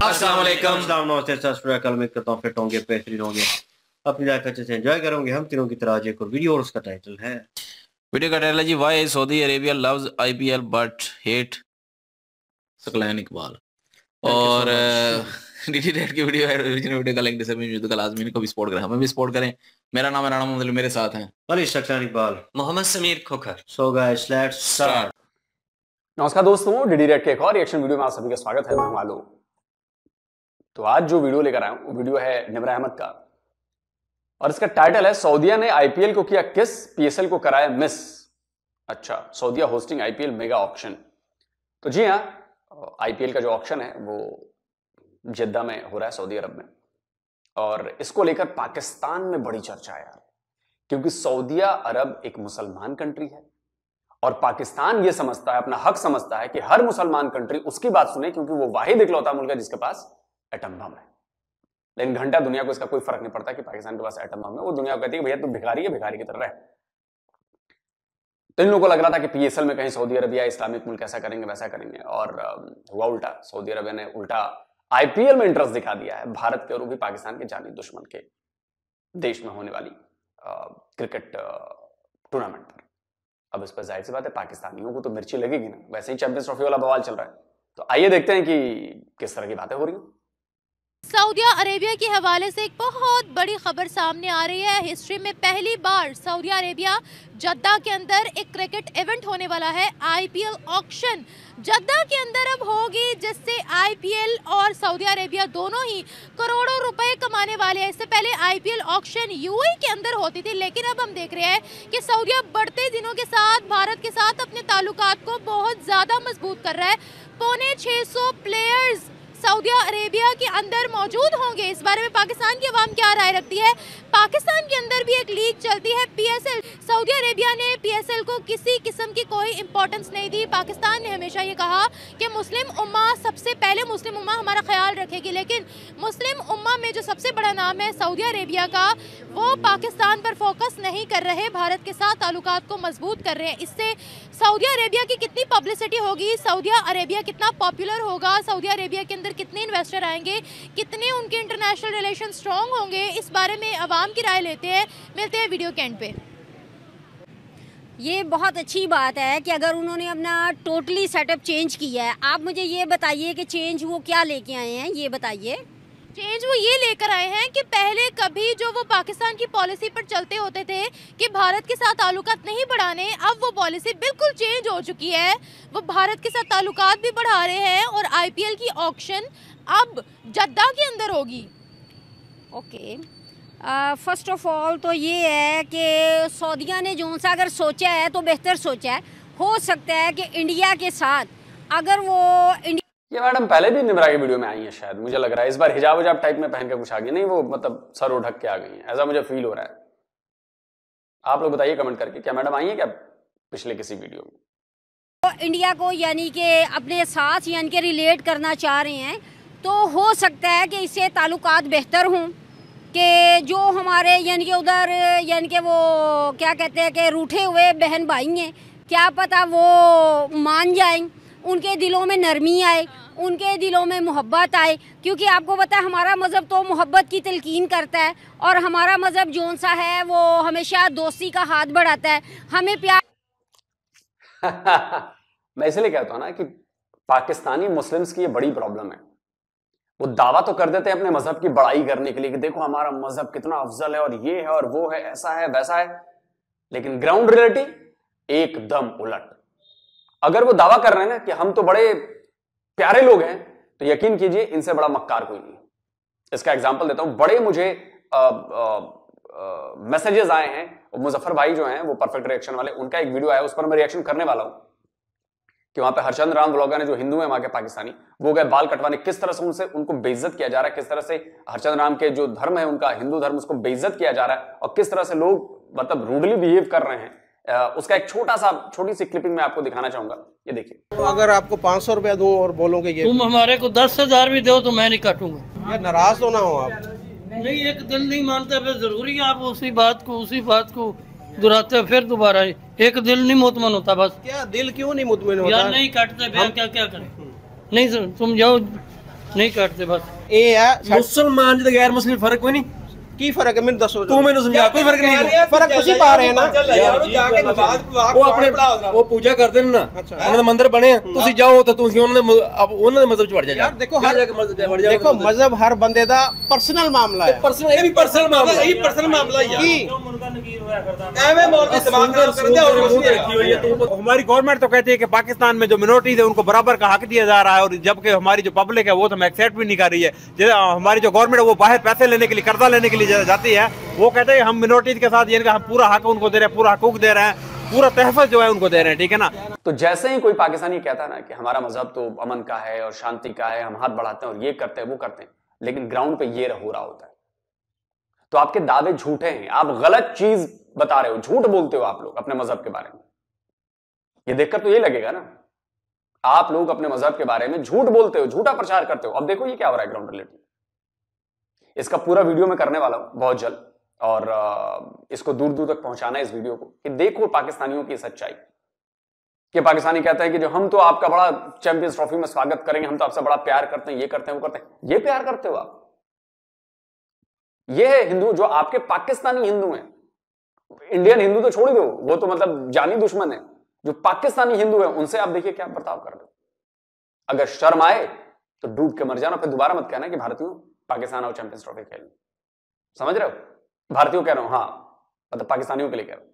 अस्सलाम वालेकुम। उम्मीद करता हूँ फिट होंगे, बेहतरीन होंगे, अपनी लाइफ अच्छे से एंजॉय करोगे। हम तीनों की तरह आज एक और वीडियो, और उसका टाइटल है जी why Saudi Arabia loves IPL but hate Saqlain Iqbal. और डीडी रेड की वीडियो है, ओरिजिनल वीडियो का लिंक डिस्क्रिप्शन में तो लाजमी को भी सपोर्ट करें, हमें भी सपोर्ट करें। मेरा नाम मतलब मेरे साथ हैं Ali Saqlain Iqbal, Mohammad Sameer Khokhar. So guys let's start. नमस्कार दोस्तों, डीडी रेड के एक और रिएक्शन वीडियो में आप सभी का स्वागत है। मैं हूं आलो। तो आज जो वीडियो लेकर आया हूं वो वीडियो है निमर अहमद का, और इसका टाइटल है सऊदिया ने आईपीएल को किया किस, पीएसएल को कराया मिस। अच्छा, सऊदिया होस्टिंग आईपीएल मेगा ऑक्शन। तो जी हां, आईपीएल का जो ऑक्शन है वो जिद्दा में हो रहा है, सऊदी अरब में, और इसको लेकर पाकिस्तान में बड़ी चर्चा है यार, क्योंकि सऊदिया अरब एक मुसलमान कंट्री है और पाकिस्तान ये समझता है, अपना हक समझता है कि हर मुसलमान कंट्री उसकी बात सुने, क्योंकि वो वाहिद इकलौता मुल्क है जिसके पास एटम बम है। लेकिन घंटा दुनिया को इसका कोई फर्क नहीं पड़ता कि पाकिस्तान के पास एटम बम है। वो दुनिया को कहती है भैया तू भिखारी है, भिखारी की तरह रह। तो इन लोगों को लग रहा था कि पीएसएल में कहीं सऊदी अरबिया इस्लामिक मुल्क ऐसा करेंगे वैसा करेंगे, और हुआ उल्टा। सऊदी अरबिया ने उल्टा आईपीएल में इंटरेस्ट दिखा दिया है, भारत के और वो भी पाकिस्तान के जानी दुश्मन के देश में होने वाली क्रिकेट टूर्नामेंट पर। अब इस पर जाहिर सी बात है पाकिस्तानियों को तो मिर्ची लगेगी ना, वैसे ही चैंपियंस ट्रॉफी वाला बवाल चल रहा है। तो आइए देखते हैं कि किस तरह की बातें हो रही हैं। सऊदी अरेबिया के हवाले से एक बहुत बड़ी खबर सामने आ रही है। हिस्ट्री में पहली बार सऊदी अरेबिया जद्दा के अंदर एक क्रिकेट इवेंट होने वाला है, आईपीएल ऑक्शन जद्दा के अंदर अब होगी, जिससे आईपीएल और सऊदी अरेबिया दोनों ही करोड़ों रुपए कमाने वाले हैं। इससे पहले आईपीएल ऑक्शन यूएई के अंदर होती थी, लेकिन अब हम देख रहे हैं कि सऊदी बढ़ते दिनों के साथ भारत के साथ अपने ताल्लुकात को बहुत ज़्यादा मजबूत कर रहा है। 650 प्लेयर्स सऊदी अरेबिया के अंदर मौजूद होंगे। इस बारे में पाकिस्तान की आवाम क्या राय रखती है? पाकिस्तान के अंदर भी एक लीग चलती है पीएसएल। सऊदी अरेबिया ने पीएसएल को किसी किस्म की कोई इंपॉर्टेंस नहीं दी। पाकिस्तान ने हमेशा ये कहा कि मुस्लिम उम्मा सबसे पहले, मुस्लिम उम्मा हमारा ख्याल रखेगी, लेकिन मुस्लिम उम्मा में जो सबसे बड़ा नाम है सऊदी अरेबिया का, वो पाकिस्तान पर फोकस नहीं कर रहे, भारत के साथ ताल्लुकात को मजबूत कर रहे हैं। इससे सऊदी अरेबिया की कितनी पब्लिसिटी होगी, सऊदी अरेबिया कितना पॉपुलर होगा, सऊदी अरेबिया के अंदर कितने इन्वेस्टर आएंगे, कितने उनके इंटरनेशनल रिलेशन स्ट्रॉन्ग होंगे, इस बारे में आवाम की राय लेते हैं। मिलते हैं वीडियो के एंड पे। ये बहुत अच्छी बात है कि अगर उन्होंने अपना टोटली सेटअप चेंज किया है। आप मुझे ये बताइए कि चेंज वो क्या लेके आए हैं, ये बताइए। चेंज वो ये लेकर आए हैं कि पहले कभी जो वो पाकिस्तान की पॉलिसी पर चलते होते थे कि भारत के साथ ताल्लुकात नहीं बढ़ाने, अब वो पॉलिसी बिल्कुल चेंज हो चुकी है। वो भारत के साथ ताल्लुकात भी बढ़ा रहे हैं और आईपीएल की ऑक्शन अब जद्दा के अंदर होगी। ओके, फर्स्ट ऑफ ऑल तो ये है कि सऊदिया ने जो सा अगर सोचा है तो बेहतर सोचा है। हो सकता है कि इंडिया के साथ अगर वो ये मैडम पहले भी निमरा की वीडियो में आई है शायद, मुझे लग रहा है। इस बार हिजाब उजाब टाइप में पहन के कुछ आ गई, नहीं वो मतलब सर उठक के आ गई है, ऐसा मुझे फील हो रहा है। आप लोग बताइए कमेंट करके, क्या मैडम आई है क्या पिछले किसी वीडियो में? तो इंडिया को यानी कि अपने साथ यानी कि रिलेट करना चाह रहे हैं, तो हो सकता है कि इससे ताल्लुकात बेहतर हों, कि जो हमारे यानी कि उधर यानी कि वो क्या कहते हैं कि रूठे हुए बहन भाई हैं, क्या पता वो मान जाएं, उनके दिलों में नरमी आए, उनके दिलों में मोहब्बत आए। क्योंकि आपको पता है हमारा मज़हब तो मोहब्बत की तलकीन करता है, और हमारा मज़हब जौन सा है वो हमेशा दोस्ती का हाथ बढ़ाता है, हमें प्यार मैं इसलिए कहता हूँ ना कि पाकिस्तानी मुस्लिम्स की ये बड़ी प्रॉब्लम है। वो दावा तो कर देते हैं अपने मजहब की बड़ाई करने के लिए कि देखो हमारा मजहब कितना अफजल है और ये है और वो है, ऐसा है वैसा है, लेकिन ग्राउंड रियलिटी एकदम उलट। अगर वो दावा कर रहे हैं ना कि हम तो बड़े प्यारे लोग हैं, तो यकीन कीजिए इनसे बड़ा मक्कार कोई नहीं। इसका एग्जांपल देता हूं। बड़े मुझे मैसेजेस आए हैं, मुजफ्फर भाई जो हैं वो परफेक्ट रिएक्शन वाले, उनका एक वीडियो आया, उस पर मैं रिएक्शन करने वाला हूं कि वहां पे हरचंद राम व्लॉगर ने, जो हिंदू है वहां के पाकिस्तानी, वो गए बाल कटवाने, किस तरह से उनको बेइज्जत किया जा रहा है, किस तरह से हरचंद राम के जो धर्म है उनका हिंदू धर्म, उसको बेइज्जत किया जा रहा है, और किस तरह से लोग मतलब रूडली बिहेव कर रहे हैं। उसका एक छोटी सी क्लिपिंग मैं आपको दिखाना चाहूंगा, ये देखिए। तो अगर आपको 500 रुपया दूं और बोलोगे ये तुम हमारे को 10,000 भी दो तो मैं नहीं काटूंगा। यार नाराज तो ना हो आप। नहीं, एक दिल नहीं मानता, फिर जरूरी है आप उसी बात को दोहराते फिर दोबारा। एक दिल नहीं मुतमन होता बस। क्या दिल क्यों नहीं मुतमन होता? यार नहीं काटते फिर क्या करें? नहीं तुम जाओ नहीं काटते बस ये है मुसलमान ते गैर मुस्लिम फर्क कोई नहीं की फर्क है मेरे दसो तू मैंने समझा कोई फर्क नहीं फर्क तुसी पा रहे हैं ना वो अपने वो पूजा करते ने ना उन्होंने मंदिर बने ਤੁਸੀਂ ਜਾਓ ਤਾਂ ਤੁਸੀਂ ਉਹਨਾਂ ਦੇ ਮਜ਼ਹਬ ਚ ਵੜ ਜਾ यार देखो मजहब हर बंदे दा पर्सनल मामला है पर्सनल ਇਹ ਵੀ पर्सनल मामला यही पर्सनल मामला ही है ਐਵੇਂ ਮੌਲ ਦੀ ਦਿਮਾਗ ਖਰਾਬ ਕਰਦੇ और मुंह रखी हुई है तू हमारी गवर्नमेंट तो कहती है कि पाकिस्तान में जो मिनोरिटीज है उनको बराबर का हक दिया जा रहा है और जबकि हमारी जो पब्लिक है वो तो एक्सेप्ट भी नहीं कर रही है। हमारी जो गवर्नमेंट है वो बाहर पैसे लेने के लिए कर्जा लेने के लिए जाती है, वो कहते हैं हम मिनोरिटीज के साथ यानी हम पूरा हक उनको दे रहे हैं, पूरा हकूक दे रहे हैं, पूरा तहफ़्फ़ुज़ जो है उनको दे रहे हैं, ठीक है ना। तो जैसे ही कोई पाकिस्तानी कहता है ना कि हमारा मजहब तो अमन का है और शांति का है, हम हाथ बढ़ाते हैं और ये करते हैं वो करते हैं, लेकिन ग्राउंड पे ये हो रहा होता है, तो आपके दावे झूठे हैं, आप गलत चीज बता रहे हो, झूठ बोलते हो आप लोग अपने मजहब के बारे में। ये देखकर तो ये लगेगा ना आप लोग अपने मजहब के बारे में झूठ बोलते हो, झूठा प्रचार करते हो। अब देखो ये क्या हो रहा है ग्राउंड रिलेटेड, इसका पूरा वीडियो मैं करने वाला हूं बहुत जल्द, और इसको दूर दूर तक पहुंचाना है इस वीडियो को, कि देखो पाकिस्तानियों की सच्चाई। कि पाकिस्तानी कहता है कि जो हम तो आपका बड़ा चैंपियंस ट्रॉफी में स्वागत करेंगे, हम तो आपसे बड़ा प्यार करते हैं, ये करते हैं वो करते हैं। ये प्यार करते हो आप? ये है हिंदू जो आपके पाकिस्तानी हिंदू हैं। इंडियन हिंदू तो छोड़ ही दो, वो तो मतलब जानी दुश्मन है। जो पाकिस्तानी हिंदू है उनसे आप देखिए क्या बर्ताव कर रहे हो। अगर शर्म आए तो डूब के मर जाना, फिर दोबारा मत कहना कि भारतीयों पाकिस्तान और चैंपियंस ट्रॉफी खेल। समझ रहे हो? भारतीयों कह रहा हूं, हाँ मतलब पाकिस्तानियों के लिए कह रहा हूं।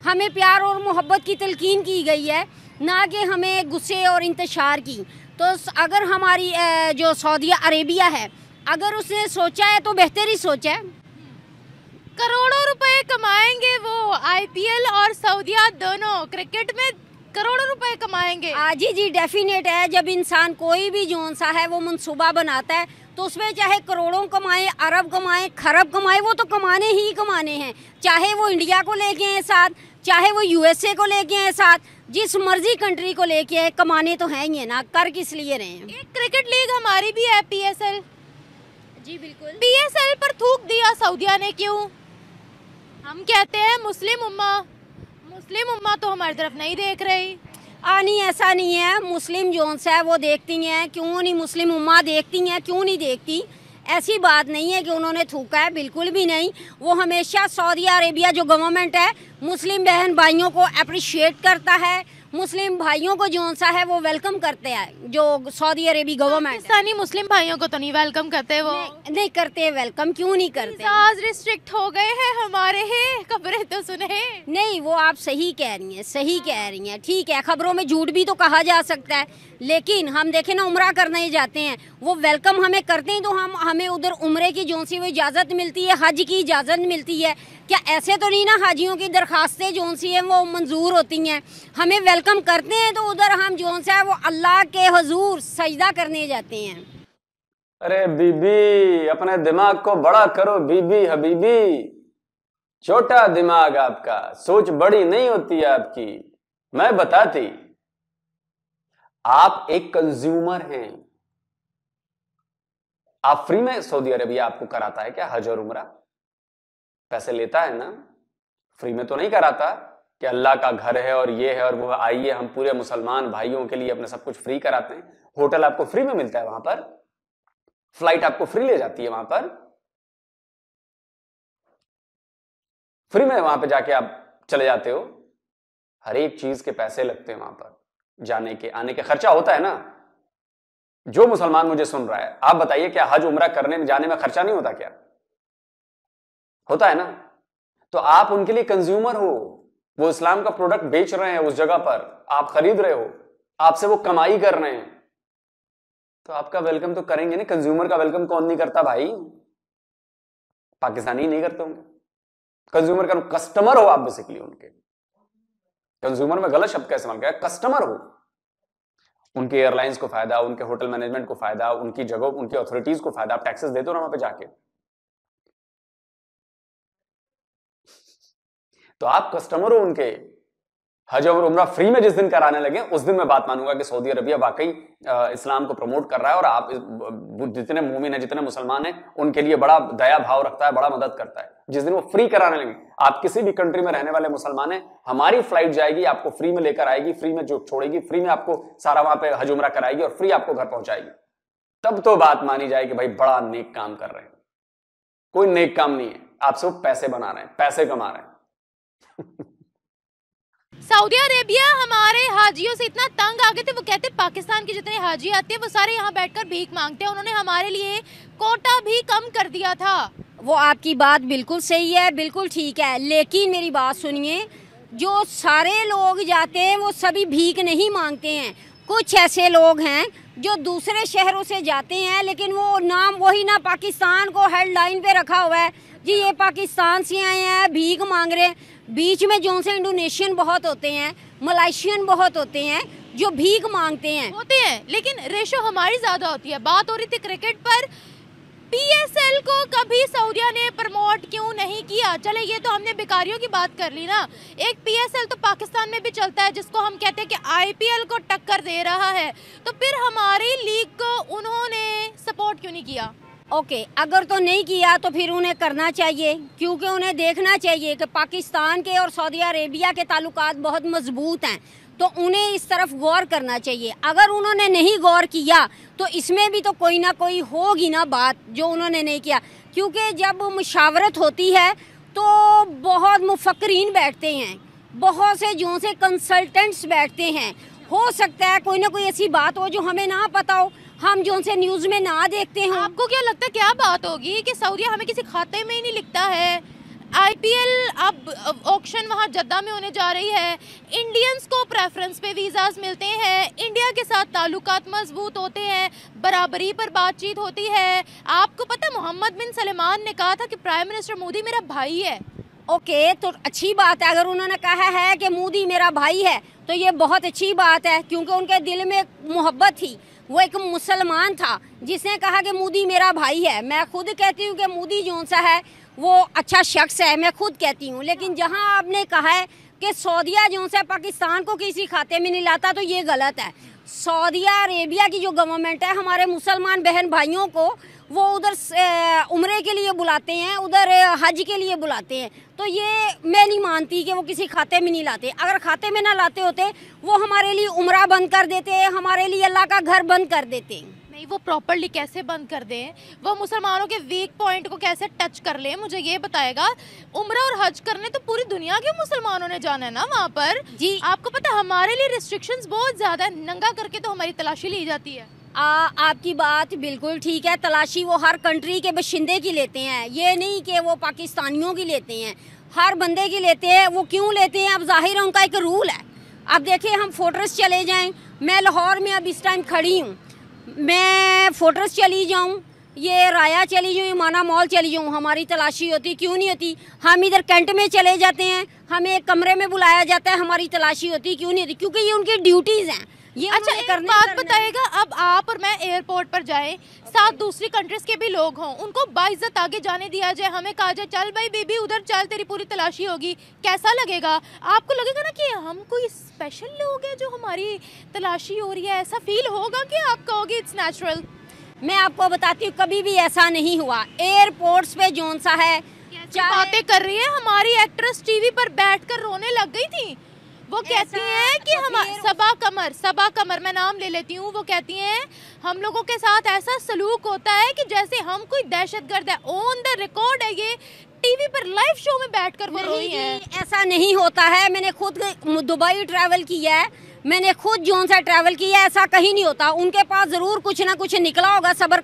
हमें प्यार और मोहब्बत की तलकीन की गई है, ना कि हमें गुस्से और इंतशार की। तो अगर हमारी जो सऊदी अरेबिया है, अगर उसने सोचा है तो बेहतर ही सोचा है। करोड़ों रुपए कमाएंगे वो, आईपीएल और सऊदिया दोनों क्रिकेट में करोड़ों रुपए कमाएंगे। जी जी डेफिनेट है। जब इंसान कोई भी जोन सा है वो मनसूबा बनाता है तो उसमें चाहे करोड़ों कमाए, अरब कमाए, खरब कमाए, वो तो कमाने ही कमाने हैं। चाहे वो इंडिया को लेके आए साथ, चाहे वो यूएसए को लेके आए साथ, जिस मर्जी कंट्री को लेके आए, कमाने तो हैं ही ना, कर किस लिए रहे हैं। एक क्रिकेट लीग हमारी भी है पीएसएल। जी बिल्कुल। पीएसएल पर थूक दिया सऊदिया ने, क्यों? हम कहते हैं मुस्लिम उम्मा तो हमारी तरफ नहीं देख रही। नहीं ऐसा नहीं है, मुस्लिम जोन्स है वो देखती हैं, क्यों नहीं मुस्लिम उम्मा देखती हैं, क्यों नहीं देखती? ऐसी बात नहीं है कि उन्होंने थूका है, बिल्कुल भी नहीं। वो हमेशा सऊदी अरेबिया जो गवर्नमेंट है मुस्लिम बहन भाइयों को अप्रिशिएट करता है, मुस्लिम भाइयों को जो सा है वो वेलकम करते हैं। जो सऊदी अरेबी गवर्नमेंट पाकिस्तानी मुस्लिम भाइयों को तो नहीं वेलकम करते, वो नहीं करते वेलकम, क्यों नहीं करते? आज रिस्ट्रिक्ट हो गए हैं हमारे हैं, खबरें तो सुने नहीं। वो आप सही कह रही हैं, सही कह रही हैं, ठीक है, खबरों में झूठ भी तो कहा जा सकता है, लेकिन हम देखें ना उम्रा करने जाते हैं, वो वेलकम हमें करते हैं तो हमें उधर उम्रे की जो सी वो इजाज़त मिलती है, हज की इजाज़त मिलती है। क्या ऐसे तो नहीं ना हाजियों की दरखास्तें जो सी हैं वो मंजूर होती हैं, हमें वेलकम करते हैं तो उधर हम जो सा है वो अल्लाह के हुजूर सजदा करने जाते हैं। अरे बीबी अपने दिमाग को बड़ा करो बीबी हबीबी, छोटा दिमाग आपका, सोच बड़ी नहीं होती है आपकी। मैं बताती, आप एक कंज्यूमर हैं, आप फ्री में सऊदी अरेबिया आपको कराता है क्या हज और उम्रा? पैसे लेता है ना, फ्री में तो नहीं कराता कि अल्लाह का घर है और ये है और वो, आइए हम पूरे मुसलमान भाइयों के लिए अपने सब कुछ फ्री कराते हैं। होटल आपको फ्री में मिलता है वहां पर, फ्लाइट आपको फ्री ले जाती है वहां पर, फ्री में वहां पे जाके आप चले जाते हो, हर एक चीज के पैसे लगते हैं वहां पर, जाने के आने के खर्चा होता है ना। जो मुसलमान मुझे सुन रहा है, आप बताइए क्या हज उम्रा करने में जाने में खर्चा नहीं होता? क्या होता है ना? तो आप उनके लिए कंज्यूमर हो, वो इस्लाम का प्रोडक्ट बेच रहे हैं उस जगह पर, आप खरीद रहे हो, आपसे वो कमाई कर रहे हैं, तो आपका वेलकम तो करेंगे ना। कंज्यूमर का वेलकम कौन नहीं करता भाई? पाकिस्तानी नहीं करते होंगे। कंज्यूमर का कस्टमर हो आप बेसिकली उनके। कंज्यूमर में गलत शब्द का इस्तेमाल किया, कस्टमर हो। उनके एयरलाइंस को फायदा, उनके होटल मैनेजमेंट को फायदा, उनकी जगह, उनकी अथॉरिटीज को फायदा, आप टैक्सेस देते हो ना वहां पे जाके, तो आप कस्टमर हो उनके। हज और उम्रा फ्री में जिस दिन कराने लगे उस दिन मैं बात मानूंगा कि सऊदी अरबिया वाकई इस्लाम को प्रमोट कर रहा है और आप जितने मोमिन हैं, जितने मुसलमान हैं, उनके लिए बड़ा दया भाव रखता है, बड़ा मदद करता है। जिस दिन वो फ्री कराने लगे, आप किसी भी कंट्री में रहने वाले मुसलमान हैं, हमारी फ्लाइट जाएगी, आपको फ्री में लेकर आएगी, फ्री में जो छोड़ेगी, फ्री में आपको सारा वहां पे हज उम्रा कराएगी और फ्री आपको घर पहुंचाएगी। तब तो बात मानी जाए कि भाई बड़ा नेक काम कर रहे हैं। कोई नेक काम नहीं है, आप सिर्फ पैसे बना रहे हैं, पैसे कमा रहे हैं। सऊदी अरेबिया हमारे हाजियों से इतना तंग आ गए थे, वो कहते पाकिस्तान के जितने हाजी आते हैं वो सारे यहाँ बैठकर भीख मांगते हैं। उन्होंने हमारे लिए कोटा भी कम कर दिया था। वो आपकी बात बिल्कुल सही है, बिल्कुल ठीक है, लेकिन मेरी बात सुनिए, जो सारे लोग जाते हैं वो सभी भीख नहीं मांगते हैं। कुछ ऐसे लोग हैं जो दूसरे शहरों से जाते हैं, लेकिन वो नाम वही ना पाकिस्तान को हेडलाइन पे रखा हुआ है, जी ये पाकिस्तान से आए हैं, भीख मांग रहे हैं। बीच में जो से इंडोनेशियन बहुत होते हैं, मलेशियन बहुत होते हैं जो भीख मांगते हैं होते हैं, लेकिन रेशो हमारी ज़्यादा होती है। बात हो रही थी क्रिकेट पर, PSL को कभी सऊदिया ने प्रमोट क्यों नहीं किया? चले ये तो हमने बेकारियों की बात कर ली ना, एक PSL तो पाकिस्तान में भी चलता है जिसको हम कहते हैं कि IPL को टक्कर दे रहा है, तो फिर हमारी लीग को उन्होंने सपोर्ट क्यों नहीं किया? ओके, अगर तो नहीं किया तो फिर उन्हें करना चाहिए, क्योंकि उन्हें देखना चाहिए कि पाकिस्तान के और सऊदी अरेबिया के ताल्लुकात बहुत मजबूत हैं, तो उन्हें इस तरफ गौर करना चाहिए। अगर उन्होंने नहीं गौर किया तो इसमें भी तो कोई ना कोई होगी ना बात जो उन्होंने नहीं किया, क्योंकि जब मुशावरत होती है तो बहुत मुफक्किरीन बैठते हैं, बहुत से जो से कंसल्टेंट्स बैठते हैं। हो सकता है कोई ना कोई ऐसी बात हो जो हमें ना पता हो, हम जो से न्यूज़ में ना देखते हैं। आपको क्या लगता है क्या बात होगी कि सऊदिया हमें किसी खाते में ही नहीं लिखता है? IPL अब ऑक्शन वहाँ जद्दा में होने जा रही है, इंडियंस को प्रेफरेंस पे वीज़ाज मिलते हैं, इंडिया के साथ ताल्लुकात मजबूत होते हैं, बराबरी पर बातचीत होती है। आपको पता है मोहम्मद बिन सलमान ने कहा था कि प्राइम मिनिस्टर मोदी मेरा भाई है। ओके, तो अच्छी बात है, अगर उन्होंने कहा है कि मोदी मेरा भाई है तो ये बहुत अच्छी बात है, क्योंकि उनके दिल में मोहब्बत थी। वो एक मुसलमान था जिसने कहा कि मोदी मेरा भाई है। मैं खुद कहती हूँ कि मोदी जो सा है वो अच्छा शख्स है, मैं खुद कहती हूँ, लेकिन जहाँ आपने कहा है कि सऊदिया जो है पाकिस्तान को किसी खाते में नहीं लाता, तो ये गलत है। सऊदी अरेबिया की जो गवर्नमेंट है हमारे मुसलमान बहन भाइयों को वो उधर उम्रे के लिए बुलाते हैं, उधर हज के लिए बुलाते हैं, तो ये मैं नहीं मानती कि वो किसी खाते में नहीं लाते। अगर खाते में ना लाते होते वो हमारे लिए उम्रा बंद कर देते, हमारे लिए अल्लाह का घर बंद कर देते। नहीं, वो प्रॉपर्ली कैसे बंद कर दें, वो मुसलमानों के वीक पॉइंट को कैसे टच कर लें, मुझे ये बताएगा। उम्रा और हज करने तो पूरी दुनिया के मुसलमानों ने जाना है ना वहाँ पर। जी, आपको पता हमारे लिए रिस्ट्रिक्शंस बहुत ज़्यादा है, नंगा करके तो हमारी तलाशी ली जाती है। आपकी बात बिल्कुल ठीक है, तलाशी वो हर कंट्री के बशिंदे की लेते हैं, ये नहीं कि वो पाकिस्तानियों की लेते हैं, हर बंदे की लेते हैं। वो क्यों लेते हैं, अब जाहिर है उनका एक रूल है। अब देखिए, हम फोर्ट्रेस चले जाएं, मैं लाहौर में अब इस टाइम खड़ी हूँ, मैं फोर्ट्रेस चली जाऊँ, ये राया चली जाऊँ, माना मॉल चली जाऊँ, हमारी तलाशी होती क्यों नहीं होती? हम इधर कैंट में चले जाते हैं, हमें एक कमरे में बुलाया जाता है, हमारी तलाशी होती क्यों नहीं होती? क्योंकि ये उनकी ड्यूटीज़ हैं। ये अच्छा, एक बात बताएगा, अब आप और मैं एयरपोर्ट पर जाएं, साथ दूसरी कंट्रीज के भी लोग हों, उनको बाइज्जत आगे जाने दिया जाए, हमें कहा जाए चल भाई बेबी उधर चल, तेरी पूरी तलाशी होगी, कैसा लगेगा? आपको लगेगा ना कि हम कोई स्पेशल लोग हैं जो हमारी तलाशी हो रही है, ऐसा फील होगा कि आप कहोगे इट्स नेचुरल? मैं आपको बताती हूँ, कभी भी ऐसा नहीं हुआ। एयरपोर्ट्स पे जोन सा है, बातें कर रही है, हमारी एक्ट्रेस टीवी पर बैठकर रोने लग गई थी। वो कहती हैं कि हम सबा कमर मैं नाम ले लेती हूँ, वो कहती हैं हम लोगों के साथ ऐसा सलूक होता है कि जैसे हम कोई दहशतगर्द है। ऑन द रिकॉर्ड है, ये टीवी पर लाइव शो में बैठकर वो रोई हैं। ऐसा नहीं होता है, मैंने खुद दुबई ट्रैवल किया है, मैंने खुद जोन से ट्रैवल किया है, ऐसा कहीं नहीं होता। उनके पास ज़रूर कुछ ना कुछ निकला होगा सबा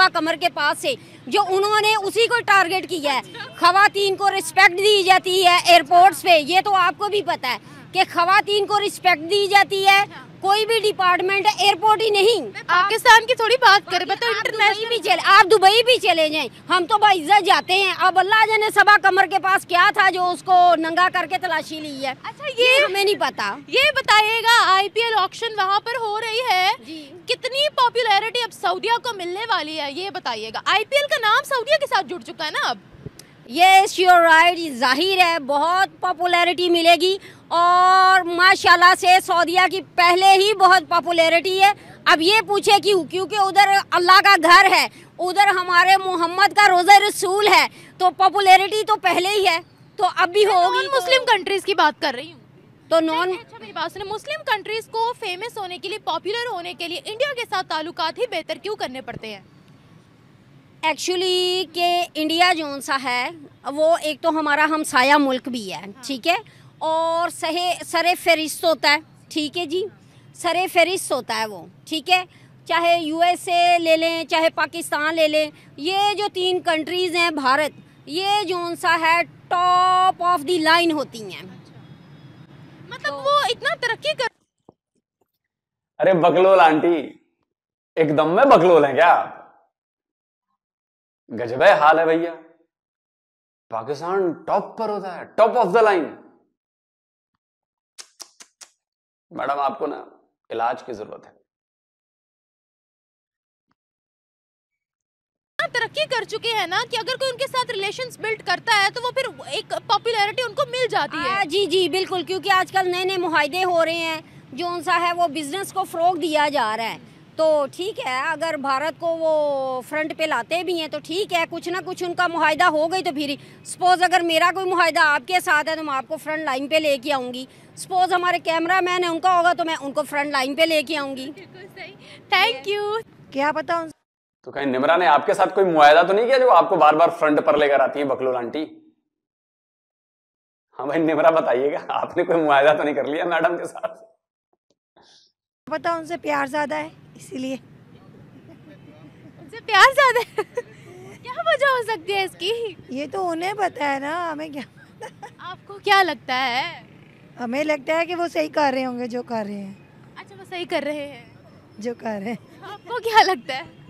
कमर के पास से, जो उन्होंने उसी को टारगेट किया है। खवातीन को रिस्पेक्ट दी जाती है एयरपोर्ट्स पे, ये तो आपको भी पता है कि खवातीन को रिस्पेक्ट दी जाती है। कोई भी डिपार्टमेंट एयरपोर्ट ही नहीं, पाकिस्तान की थोड़ी बात करें, इंटरनेशनल भी चले, आप दुबई भी चले जाएं, हम तो बाइज्जत जाते हैं। अब अल्लाह जाने सबा कमर के पास क्या था जो उसको नंगा करके तलाशी ली है। अच्छा, ये हमें नहीं पता। ये बताइएगा, IPL ऑक्शन वहाँ पर हो रही है, कितनी पॉपुलैरिटी अब सऊदिया को मिलने वाली है, ये बताइएगा। IPL का नाम सऊदिया के साथ जुड़ चुका है ना अब। यस, यू आर राइट, जाहिर है बहुत पॉपुलैरिटी मिलेगी, और माशाल्लाह से सऊदिया की पहले ही बहुत पॉपुलैरिटी है। अब ये पूछे क्यों? क्योंकि उधर अल्लाह का घर है, उधर हमारे मोहम्मद का रोज़ा रसूल है, तो पॉपुलैरिटी तो पहले ही है, तो अब भी होगी। मुस्लिम कंट्रीज की बात कर रही हूँ, तो नॉन अच्छा मेरी बात सुनिए, मुस्लिम कंट्रीज को फेमस होने के लिए, पॉपुलर होने के लिए इंडिया के साथ ताल्लुकात ही बेहतर क्यों करने पड़ते हैं? एक्चुअली के इंडिया जो सा है वो एक तो हमारा हमसाया मुल्क भी है, ठीक है, और सरे फहरिस्त होता है, ठीक है जी, सरे फहरिस्त होता है वो, ठीक है, चाहे यूएसए ले लें चाहे पाकिस्तान ले लें, ये जो 3 कंट्रीज़ हैं भारत, ये जो सा है टॉप ऑफ द लाइन होती हैं। मतलब वो इतना तरक्की कर। अरे बकलोल आंटी, एकदम में बकलोल हैं क्या आप? गजब हाल है भैया, पाकिस्तान टॉप पर होता है, top of the line. Madam आपको ना इलाज की जरूरत है। तरक्की कर चुके हैं ना कि अगर कोई उनके साथ रिलेशंस बिल्ड करता है तो वो फिर एक पॉपुलैरिटी उनको मिल जाती है। जी जी बिल्कुल, क्योंकि आजकल नए नए मुआहदे हो रहे हैं, जो सा है वो बिजनेस को फ़रोग दिया जा रहा है, तो ठीक है, अगर भारत को वो फ्रंट पे लाते भी हैं तो ठीक है, कुछ ना कुछ उनका मुआहदा हो गई तो फिर सपोज़ अगर मेरा कोई मुआहदा आपके साथ है तो मैं आपको फ्रंट लाइन पे लेके आऊँगी, सपोज़ हमारे कैमरा मैन है उनका होगा तो मैं उनको फ्रंट लाइन पे लेके आऊँगी। Thank you. क्या पता तो कहीं निमरा ने आपके साथ कोई मुआहदा तो नहीं किया जो आपको बार बार फ्रंट पर लेकर आती है बकलोल आंटी? हाँ भाई निमरा बताइएगा, आपने कोई मुआहदा तो नहीं कर लिया मैडम के साथ? पता उनसे प्यार ज्यादा है इसीलिए। उनसे प्यार ज्यादा है? क्या वजह हो सकती है इसकी? ये तो उन्हें पता है ना, हमें क्या पता। आपको क्या लगता है? हमें लगता है कि वो सही कर रहे होंगे जो कर रहे हैं। अच्छा वो सही कर रहे हैं जो कर रहे हैं। आपको क्या लगता है?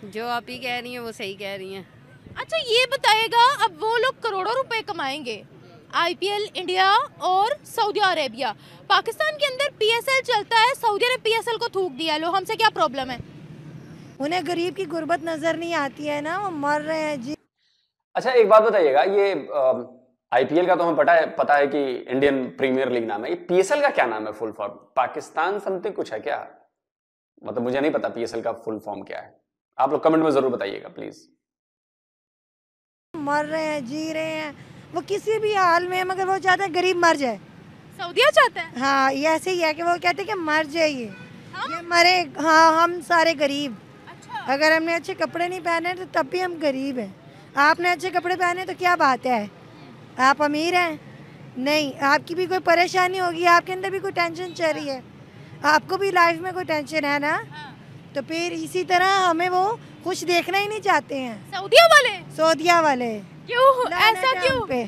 जो आप ही कह रही हैं वो सही कह रही हैं। अच्छा ये बताइएगा, अब वो लोग करोड़ों रुपए कमाएंगे, आईपीएल इंडिया और सऊदी अरेबिया, पाकिस्तान के अंदर पीएसएल चलता है, सऊदी ने पीएसएल को थूक दिया, लो हमसे क्या प्रॉब्लम है? उन्हें गरीब की गुर्बत नजर नहीं आती है ना, वो मर रहे हैं जी। अच्छा एक बात बताइएगा, ये आईपीएल का तो हमें पता है कि इंडियन प्रीमियर लीग नाम है, ये पीएसएल का क्या नाम है फुल फॉर्म? पाकिस्तान समथिंग कुछ है क्या? मतलब मुझे नहीं पता पीएसएल का फुल फॉर्म क्या है, आप लोग कमेंट में जरूर बताइएगा प्लीज। मर रहे हैं, जी रहे हैं, वो किसी भी हाल में, मगर वो चाहता है गरीब मर जाए। सऊदिया चाहता है? हाँ ये ऐसे ही है कि वो कहते हैं कि मर जाइए, ये मरे, हाँ हम सारे गरीब। अच्छा। अगर हमने अच्छे कपड़े नहीं पहने तो तब भी हम गरीब हैं, आपने अच्छे कपड़े पहने तो क्या बात है, आप अमीर हैं? नहीं, आपकी भी कोई परेशानी होगी, आपके अंदर भी कोई टेंशन चल रही है, आपको भी लाइफ में कोई टेंशन है ना, तो फिर इसी तरह हमें वो खुश देखना ही नहीं चाहते हैं। सऊदिया वाले क्यों ऐसा क्यों? पे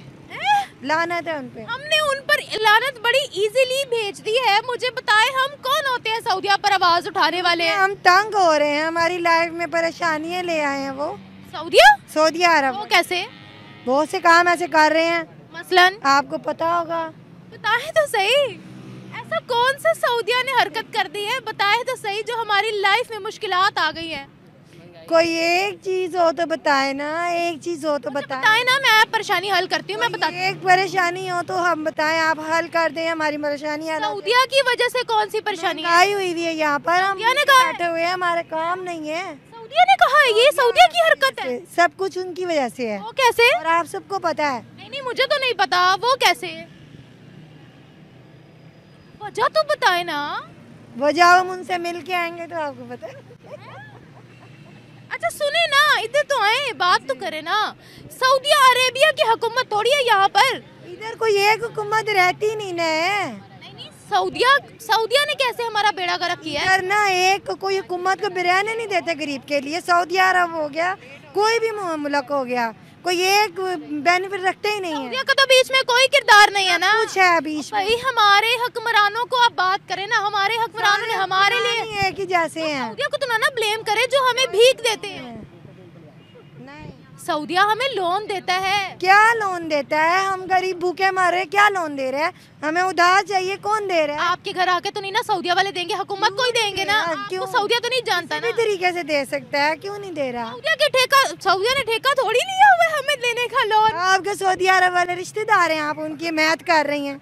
लानत है उन पे। हमने उन पर लानत बड़ी इजीली भेज दी है, मुझे बताए हम कौन होते हैं सऊदिया पर आवाज उठाने वाले? हम तंग हो रहे हैं, हमारी लाइफ में परेशानियां ले आए हैं वो। सऊदी अरब। वो कैसे? बहुत से काम ऐसे कर रहे हैं, मसलन आपको पता होगा। बताए तो सही, ऐसा कौन सा सऊदिया ने हरकत कर दी है, बताए तो सही, जो हमारी लाइफ में मुश्किलात आ गई हैं। कोई एक चीज हो तो बताए ना, एक चीज हो तो बताए ना, मैं परेशानी हल करती हूँ, मैं बताती हूँ। एक परेशानी हो तो हम बताएं, आप हल कर दें हमारी परेशानी। सऊदिया की वजह से कौन सी परेशानी आई हुई है यहाँ पर, हम बैठे हुए हैं, हमारा काम नहीं है। सऊदिया ने कहा है, ये सऊदिया की हरकत है, सब कुछ उनकी वजह से है। वो कैसे? और आप सबको पता है। नहीं मुझे तो नहीं पता, वो कैसे? वजह तो बताए ना। वजह हम उनसे मिल के आएंगे तो आपको पता है। अच्छा सुने ना, इधर तो आए, बात तो करे ना। सऊदी अरेबिया की हुकूमत थोड़ी है यहाँ पर, इधर कोई एक हुकूमत रहती नहीं ना है। नहीं सऊदिया ने कैसे हमारा बेड़ा गर्क किया है? ना एक कोई हुकूमत को बिरयानी नहीं देते गरीब के लिए, सऊदी अरब हो गया, कोई भी मुल्क हो गया, कोई एक बेनिफिट रखते ही नहीं है। का तो बीच में कोई किरदार नहीं है ना, कुछ है बीच में। भाई हमारे हुक्मरानों को आप बात करें ना, हमारे हुक्मरानों ने हमारे लिए एक ही जैसे हैं। सऊदिया को तो ना ब्लेम करे जो हमें भीख देते हैं। सऊदिया हमें लोन देता है। क्या लोन देता है? हम गरीब भूखे मर रहे, क्या लोन दे रहे हैं? हमें उधार चाहिए, कौन दे रहा है? आपके घर आके तो नहीं ना सऊदिया वाले देंगे, हुकूमत को ही देंगे ना। क्यों? सऊदिया तो नहीं जानता ना, तरीके से दे सकता है, क्यों नहीं दे रहा? सऊदिया ने ठेका थोड़ी लिया हुआ है हमें देने का लोन। आपके सऊदी अरब वाले रिश्तेदार हैं, आप उनकी मैथ कर रही हैं,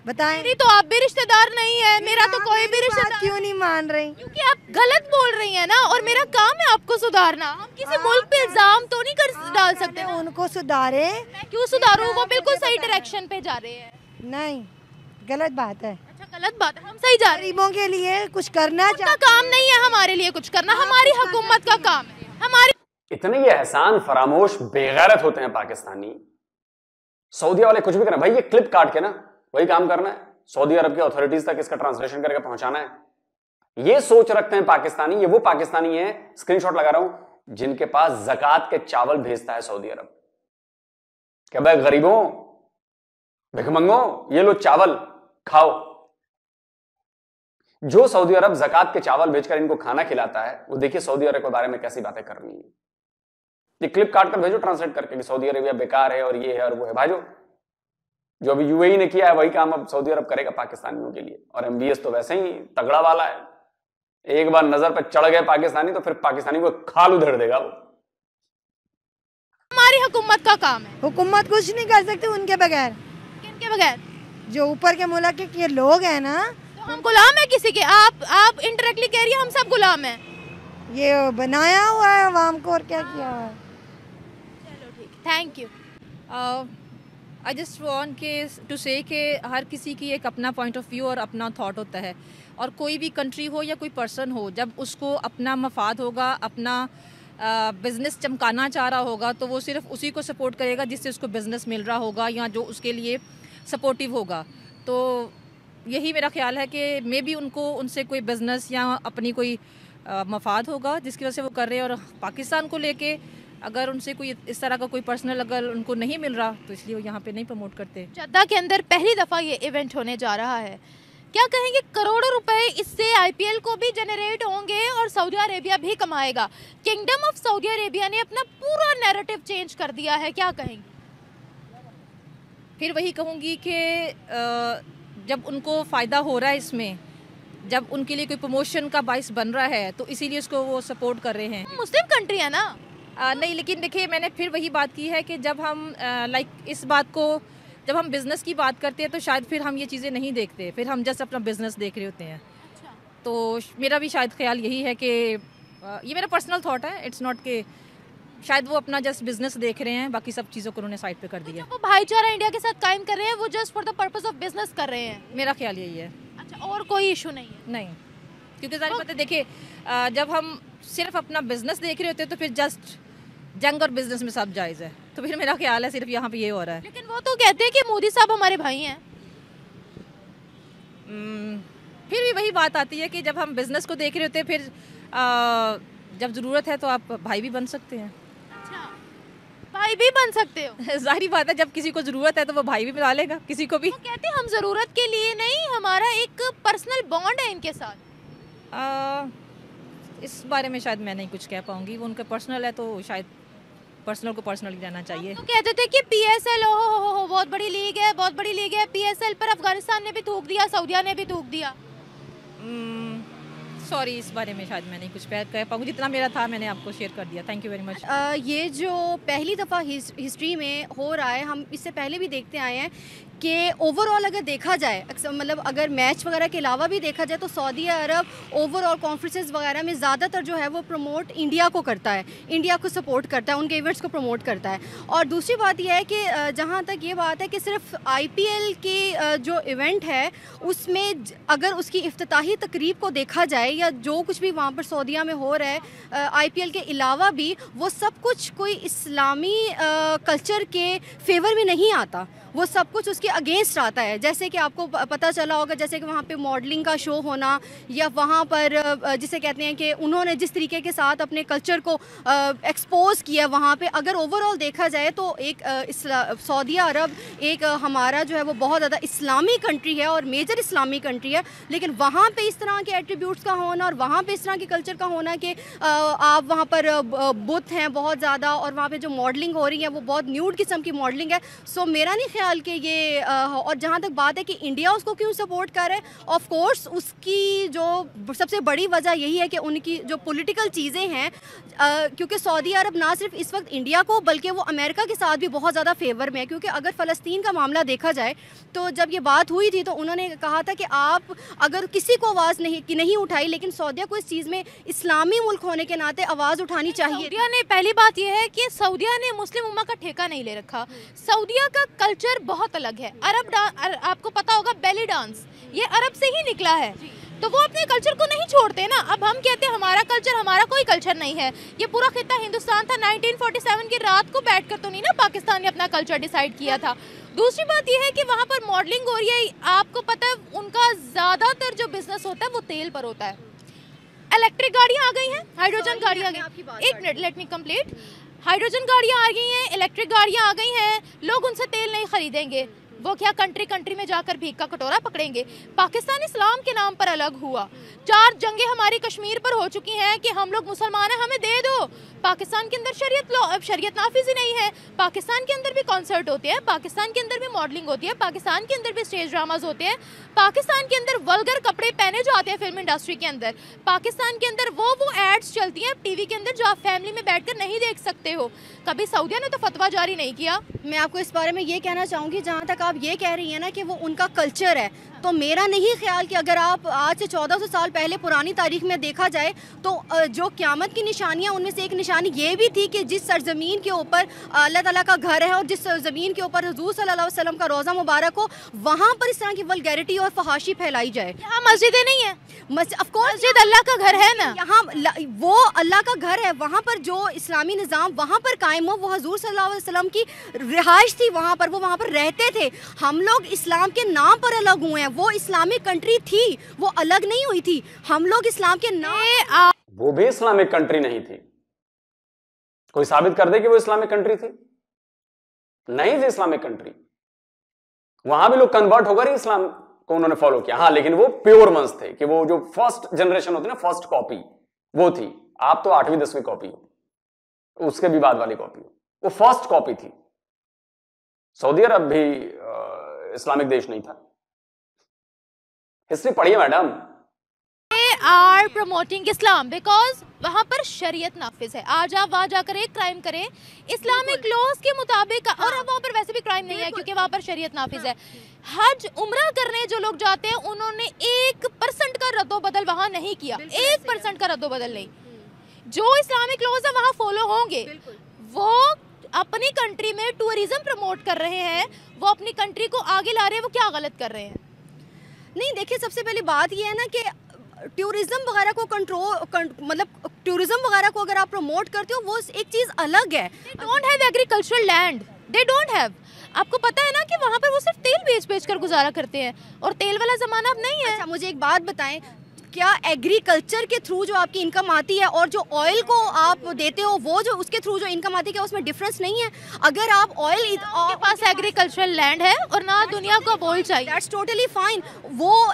बताएं। मेरी तो आप भी रिश्तेदार नहीं है, मेरा तो कोई भी रिश्तेदार। क्यों नहीं मान रही? क्योंकि आप गलत बोल रही हैं ना, और मेरा काम है आपको सुधारना। हम किसी मुल्क पे इल्जाम तो नहीं डाल सकते ना। उनको सुधारे। मैं क्यों सुधारूं? वो बिल्कुल सही डायरेक्शन पे जा रहे हैं। नहीं गलत बात है। अच्छा गलत बात है, हम सही जा रहे हैं। गरीबों के लिए कुछ करना उनका काम नहीं है हमारे लिए कुछ करना, हमारी हुकूमत का काम है। हमारी इतने ये एहसान फरामोश बेगैरत होते हैं पाकिस्तानी, सऊदी वाले कुछ भी करना, भाई ये क्लिप काट के ना वही काम करना है, सऊदी अरब की अथॉरिटीज तक इसका ट्रांसलेशन करके पहुंचाना है। ये सोच रखते हैं पाकिस्तानी, ये वो पाकिस्तानी है, स्क्रीनशॉट लगा रहा हूं, जिनके पास ज़कात के चावल भेजता है सऊदी अरब। क्या भाई गरीबों, भिखमंगों, ये लो चावल खाओ। जो सऊदी अरब ज़कात के चावल भेजकर इनको खाना खिलाता है, वो देखिए सऊदी अरब के बारे में कैसी बातें कर रही है। ये क्लिप काट कर भेजो ट्रांसलेट करके कि सऊदी अरेबिया बेकार है और ये है और वो है। भाजो, जो अभी यूएई ने किया है वही काम अब सऊदी अरब करेगा पाकिस्तानियों के लिए। और एमबीएस तो वैसे ही तगड़ा वाला है, एक बार नजर पर चढ़ गए पाकिस्तानी तो फिर पाकिस्तानी को खाल उधेड़ देगा वो। हमारी हुकूमत का काम है। हुकूमत कुछ नहीं कर सकती उनके बगैर। किनके बगैर? जो ऊपर के मुल्क के लोग हैं ना, तो हम गुलाम है किसी के? आप इनडायरेक्टली कह रही है हम सब गुलाम हैं। ये बनाया हुआ है अवाम को और क्या किया हुआ है। चलो ठीक, thank you. I just want to say कि हर किसी की एक अपना पॉइंट ऑफ व्यू और अपना थॉट होता है, और कोई भी कंट्री हो या कोई पर्सन हो, जब उसको अपना मफाद होगा, अपना बिज़नेस चमकाना चाह रहा होगा, तो वो सिर्फ उसी को सपोर्ट करेगा जिससे उसको बिज़नेस मिल रहा होगा या जो उसके लिए सपोर्टिव होगा। तो यही मेरा ख्याल है कि मे बी उनको उनसे कोई बिज़नेस या अपनी कोई मफाद होगा जिसकी वजह से वो कर रहे हैं। और पाकिस्तान को लेके अगर उनसे कोई इस तरह का कोई पर्सनल अगर उनको नहीं मिल रहा तो इसलिए वो यहाँ पे नहीं प्रमोट करते। जद्दा के अंदर पहली दफ़ा ये इवेंट होने जा रहा है, क्या कहेंगे? करोड़ों रुपए इससे आईपीएल को भी जनरेट होंगे और सऊदी अरेबिया भी कमाएगा। किंगडम ऑफ सऊदी अरेबिया ने अपना पूरा नैरेटिव चेंज कर दिया है, क्या कहेंगे? फिर वही कहूँगी कि जब उनको फ़ायदा हो रहा है इसमें, जब उनके लिए कोई प्रमोशन का बाइस बन रहा है, तो इसीलिए उसको वो सपोर्ट कर रहे हैं। मुस्लिम कंट्री है ना। नहीं, लेकिन देखिए मैंने फिर वही बात की है कि जब हम इस बात को, जब हम बिज़नेस की बात करते हैं तो शायद फिर हम ये चीज़ें नहीं देखते, फिर हम जस्ट अपना बिज़नेस देख रहे होते हैं। अच्छा। तो मेरा भी शायद ख्याल यही है कि ये मेरा पर्सनल थॉट है, इट्स नॉट कि शायद वो अपना जस्ट बिज़नेस देख रहे हैं, बाकी सब चीज़ों को उन्होंने साइड पे कर दिया। वो भाईचारा इंडिया के साथ कायम कर रहे हैं, वो just for the purpose of business कर रहे हैं। मेरा ख्याल यही है। अच्छा, और कोई इशू नहीं है? नहीं, क्योंकि सारी बातें देखिए, जब हम सिर्फ अपना बिज़नेस देख रहे होते हैं तो फिर जस्ट जंग और बिजनेस में सब जायज़ है। तो फिर मेरा ख्याल है सिर्फ यहाँ पे ये हो रहा है। लेकिन वो तो कहते हैं कि मोदी साहब हमारे भाई हैं। फिर भी वही बात आती है कि जब हम बिजनेस को देख रहे होते हैं, फिर जब ज़रूरत है तो आप भाई भी बन सकते हैं। अच्छा, भाई भी बन सकते हो? जाहिर बात है, जब किसी को ज़रूरत है तो वो भाई भी बना लेगा किसी को भी। वो कहते हैं हम ज़रूरत के लिए नहीं, हमारा एक पर्सनल बॉन्ड है इनके साथ। इस बारे में शायद मैं नहीं कुछ कह पाऊंगी, वो उनका पर्सनल है तो शायद पर्सनल को पर्सनल ही रहना चाहिए। तो कहते थे कि पीएसएल हो बहुत बड़ी लीग है, बहुत बड़ी लीग है। पीएसएल पर अफगानिस्तान ने भी थूक दिया, सऊदीया ने भी थूक दिया। सॉरी, इस बारे में शायद मैं नहीं कुछ कह पाऊंगी, जितना मेरा था मैंने आपको शेयर कर दिया। Thank you very much. ये जो पहली दफ़ा हिस्ट्री में हो रहा है, हम इससे पहले भी देखते आए हैं कि ओवरऑल अगर देखा जाए, मतलब अगर मैच वगैरह के अलावा भी देखा जाए तो सऊदी अरब ओवरऑल कॉन्फ्रेंसेस वगैरह में ज़्यादातर जो है वो प्रमोट इंडिया को करता है, इंडिया को सपोर्ट करता है, उनके इवेंट्स को प्रमोट करता है। और दूसरी बात यह है कि जहाँ तक ये बात है कि सिर्फ आईपीएल की जो इवेंट है उसमें अगर उसकी इफ्तिताही तकरीब को देखा जाए या जो कुछ भी वहाँ पर सऊदीया में हो रहा है आईपीएल के अलावा भी, वो सब कुछ कोई इस्लामी कल्चर के फेवर में नहीं आता, वो सब कुछ उसके अगेंस्ट आता है। जैसे कि आपको पता चला होगा, जैसे कि वहाँ पे मॉडलिंग का शो होना, या वहाँ पर जिसे कहते हैं कि उन्होंने जिस तरीके के साथ अपने कल्चर को एक्सपोज किया वहाँ पे, अगर ओवरऑल देखा जाए तो एक सऊदी अरब एक हमारा जो है वो बहुत ज़्यादा इस्लामी कंट्री है और मेजर इस्लामी कंट्री है, लेकिन वहाँ पे इस तरह के एट्रीब्यूट्स का होना और वहाँ पे इस तरह के कल्चर का होना कि आप वहाँ पर बुत हैं बहुत ज़्यादा और वहाँ पर जो मॉडलिंग हो रही है वो बहुत न्यूड किस्म की मॉडलिंग है। सो मेरा नहीं ख्याल कि ये और जहाँ तक बात है कि इंडिया उसको क्यों सपोर्ट कर रहा है, ऑफ कोर्स उसकी जो सबसे बड़ी वजह यही है कि उनकी जो पॉलिटिकल चीज़ें हैं, क्योंकि सऊदी अरब ना सिर्फ इस वक्त इंडिया को बल्कि वो अमेरिका के साथ भी बहुत ज़्यादा फेवर में है। क्योंकि अगर फ़लस्तीन का मामला देखा जाए तो जब ये बात हुई थी तो उन्होंने कहा था कि आप अगर किसी को आवाज़ नहीं उठाई, लेकिन सऊदीया को इस चीज़ में इस्लामी मुल्क होने के नाते आवाज़ उठानी चाहिए। सऊदीया ने, पहली बात यह है कि सऊदीया ने मुस्लिम उम्मा का ठेका नहीं ले रखा। सऊदीया का कल्चर कल्चर बहुत अलग है। आपको पता होगा बेली डांस, ये अरब से ही निकला है, तो वो अपने कल्चर को नहीं छोड़ते ना। अब हम कहते हैं हमारा कल्चर, हमारा कोई कल्चर नहीं है। ये पूरा खिता हिंदुस्तान था। 1947 की रात को बैठकर तो नहीं ना पाकिस्तान ने अपना कल्चर डिसाइड किया था। दूसरी बात ये है कि वहाँ पर मॉडलिंग हो रही है। आपको पता है उनका ज़्यादातर जो बिजनेस होता है वो तेल पर होता है। इलेक्ट्रिक गाड़ियाँ आ गई हैं, हाइड्रोजन गाड़ियाँ आ गई। एक minute, let me complete. Hydrogen गाड़ियाँ आ गई हैं, इलेक्ट्रिक गाड़ियाँ आ गई हैं, लोग उनसे तेल नहीं खरीदेंगे। वो क्या कंट्री में जाकर भीख का कटोरा पकड़ेंगे। पाकिस्तान इस्लाम के नाम पर अलग हुआ। 4 जंगें हमारी कश्मीर पर हो चुकी हैं कि हम लोग मुसलमान हैं, हमें दे दो। पाकिस्तान के अंदर शरीयत नाफिज ही नहीं है। पाकिस्तान के अंदर भी कॉन्सर्ट होते हैं, पाकिस्तान के अंदर भी मॉडलिंग होती है, पाकिस्तान के अंदर भी स्टेज ड्रामाज होते हैं, पाकिस्तान के अंदर वल्गर कपड़े पहने जाते हैं फिल्म इंडस्ट्री के अंदर, पाकिस्तान के अंदर वो एड्स चलती हैं टीवी के अंदर जो आप फैमिली में बैठकर नहीं देख सकते हो। कभी सऊदिया ने तो फतवा जारी नहीं किया। मैं आपको इस बारे में ये कहना चाहूँगी, जहाँ तक आप ये कह रही हैं ना कि वो उनका कल्चर है, तो मेरा नहीं ख्याल कि अगर आप आज से 1400 साल पहले पुरानी तारीख में देखा जाए तो जो क़यामत की निशानियाँ, उनमें से एक निशानी ये भी थी कि जिस सरजमीन के ऊपर अल्लाह ताला का घर है और जिस सरजमीन के ऊपर हुजूर सल्लल्लाहु अलैहि वसल्लम का रोज़ा मुबारक हो, वहाँ पर इस तरह की वल्गैरिटी और फहाशी फैलाई जाए। यहाँ मस्जिदें नहीं है, मस्जिद अल्लाह का घर है ना, यहाँ वो अल्लाह का घर है, वहाँ पर जो इस्लामी निज़ाम वहाँ पर कायम हो, वो हुजूर सल्लल्लाहु अलैहि वसल्लम की रिहाइश थी वहाँ पर, वो वहाँ पर रहते थे। हम लोग इस्लाम के नाम पर अलग हुए हैं, वो इस्लामिक कंट्री थी, वो अलग नहीं हुई थी। हम लोग इस्लाम के नाम, वो भी इस्लामिक कंट्री नहीं थी। कोई साबित कर दे कि वो इस्लामिक कंट्री थी? नहीं थी इस्लामिक कंट्री। वहां भी लोग कन्वर्ट होकर ही इस्लाम को उन्होंने फॉलो किया। हाँ, लेकिन वो प्योर वंस थे कि वो जो फर्स्ट जनरेशन होती है ना, फर्स्ट कॉपी वो थी। आप तो 8वीं 10वीं कॉपी हो, उसके भी बाद वाली कॉपी हो, वो फर्स्ट कॉपी थी। सऊदी अरब भी इस्लामिक देश नहीं था। हिस्ट्री पढ़िए madam. Are promoting Islam because वहाँ पर शरीयत नाफिज है। आज आप वहाँ जाकर एक क्राइम करें इस्लामिक लॉज के मुताबिक, और वहाँ पर वैसे भी क्राइम नहीं है क्योंकि वहाँ पर शरीयत नाफिज है। हज उम्रा करने जो लोग जाते हैं उन्होंने 1% का रद्दोबदल वहाँ नहीं किया, 1% का रद्दोबदल नहीं। जो इस्लामिक लॉज है वहाँ फॉलो होंगे। वो अपनी कंट्री में टूरिज्म प्रमोट कर रहे हैं, वो अपनी कंट्री को आगे ला रहे हैं, वो क्या गलत कर रहे हैं? नहीं, देखिए सबसे पहली बात ये है ना कि टूरिज्म वगैरह को मतलब टूरिज्म वगैरह को अगर आप प्रमोट करते हो वो एक चीज़ अलग है। They don't have agricultural land, they don't have। आपको पता है ना कि वहाँ पर वो सिर्फ तेल बेच कर गुजारा करते हैं, और तेल वाला ज़माना अब नहीं है। अच्छा, मुझे एक बात बताएं, क्या एग्रीकल्चर के थ्रू जो आपकी इनकम आती है और जो ऑयल को आप देते हो वो जो उसके थ्रू जो इनकम आती है, क्या उसमें डिफरेंस नहीं है? अगर आप ऑयल, आपके पास एग्रीकल्चरल लैंड है और ना दुनिया को ऑयल चाहिए, दैट्स टोटली फाइन। वो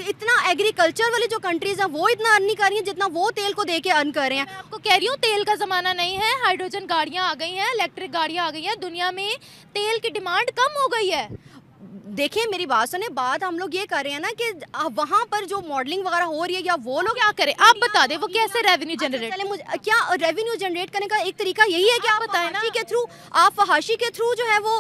इतना एग्रीकल्चर वाली जो कंट्रीज हैं वो इतना अर्न नहीं कर रही हैं जितना वो तेल को देके अर्न कर रहे हैं। आपको कह रही हूँ तेल का ज़माना नहीं है, हाइड्रोजन गाड़ियाँ आ गई हैं, इलेक्ट्रिक गाड़ियाँ आ गई हैं, दुनिया में तेल की डिमांड कम हो गई है। देखिए मेरी बात सुने, बात हम लोग ये कर रहे हैं ना कि वहाँ पर जो मॉडलिंग वगैरह हो रही है या वो लोग क्या करें, आप बता दें वो कैसे रेवेन्यू जनरेट। चले मुझे क्या रेवेन्यू जनरेट करने का एक तरीका यही है कि आप बताएं ना के थ्रू, आप फहाशी के थ्रू जो है वो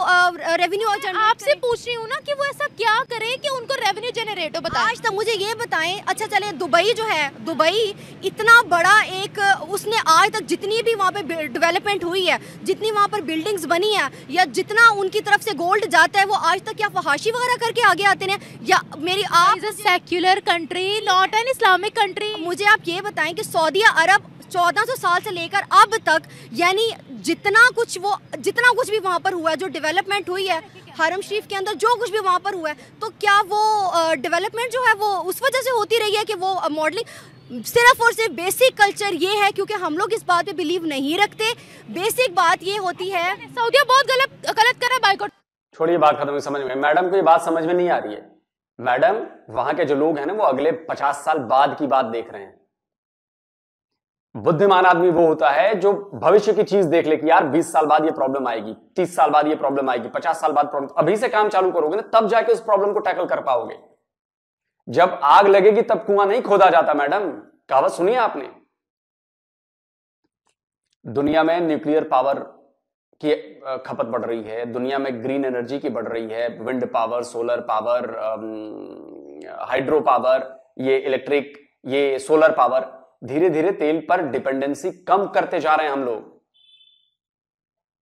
रेवेन्यू आपसे पूछ रही हूँ ना कि वो ऐसा क्या करे कि उनको रेवेन्यू जनरेट हो। बताएं आज तक मुझे ये बताएं। अच्छा चले, दुबई जो है, दुबई इतना बड़ा एक, उसने आज तक जितनी भी वहाँ पे डेवलपमेंट हुई है, जितनी वहाँ पर बिल्डिंग्स बनी है या जितना उनकी तरफ से गोल्ड जाता है, वो आज तक क्या फहाशी वगैरह करके आगे आते हैं? या मेरी आप secular country, not an Islamic country. मुझे आप ये बताएं कि सऊदी अरब 1400 साल से लेकर अब तक, यानी जितना कुछ भी वहाँ पर हुआ है, जो डेवलपमेंट हुई है हरम शरीफ के अंदर, जो कुछ भी वहाँ पर हुआ है, तो क्या वो डेवलपमेंट जो है वो उस वजह से होती रही है कि वो मॉडलिंग सिर्फ और सिर्फ बेसिक कल्चर ये है? क्योंकि हम लोग इस बात पे बिलीव नहीं रखते। बेसिक बात ये होती है, सऊदी बहुत गलत कर रहा है, बाइकॉट। छोड़िए, बात खत्म हुई, समझ में। मैडम को ये बात समझ में नहीं आ रही है। मैडम, वहां के जो लोग हैं ना वो अगले 50 साल बाद की बात देख रहे हैं। बुद्धिमान आदमी वो होता है जो भविष्य की चीज देख ले कि यार 20 साल बाद ये प्रॉब्लम आएगी, 30 साल बाद ये प्रॉब्लम आएगी, 50 साल बाद प्रॉब्लम। अभी से काम चालू करोगे ना तब जाके उस प्रॉब्लम को टैकल कर पाओगे। जब आग लगेगी तब कुआं नहीं खोदा जाता मैडम। कहावत सुनी है आपने? दुनिया में न्यूक्लियर पावर की खपत बढ़ रही है, दुनिया में ग्रीन एनर्जी की बढ़ रही है, wind power, solar power, hydro power, ये इलेक्ट्रिक, ये सोलर पावर। धीरे धीरे तेल पर डिपेंडेंसी कम करते जा रहे हैं हम लोग।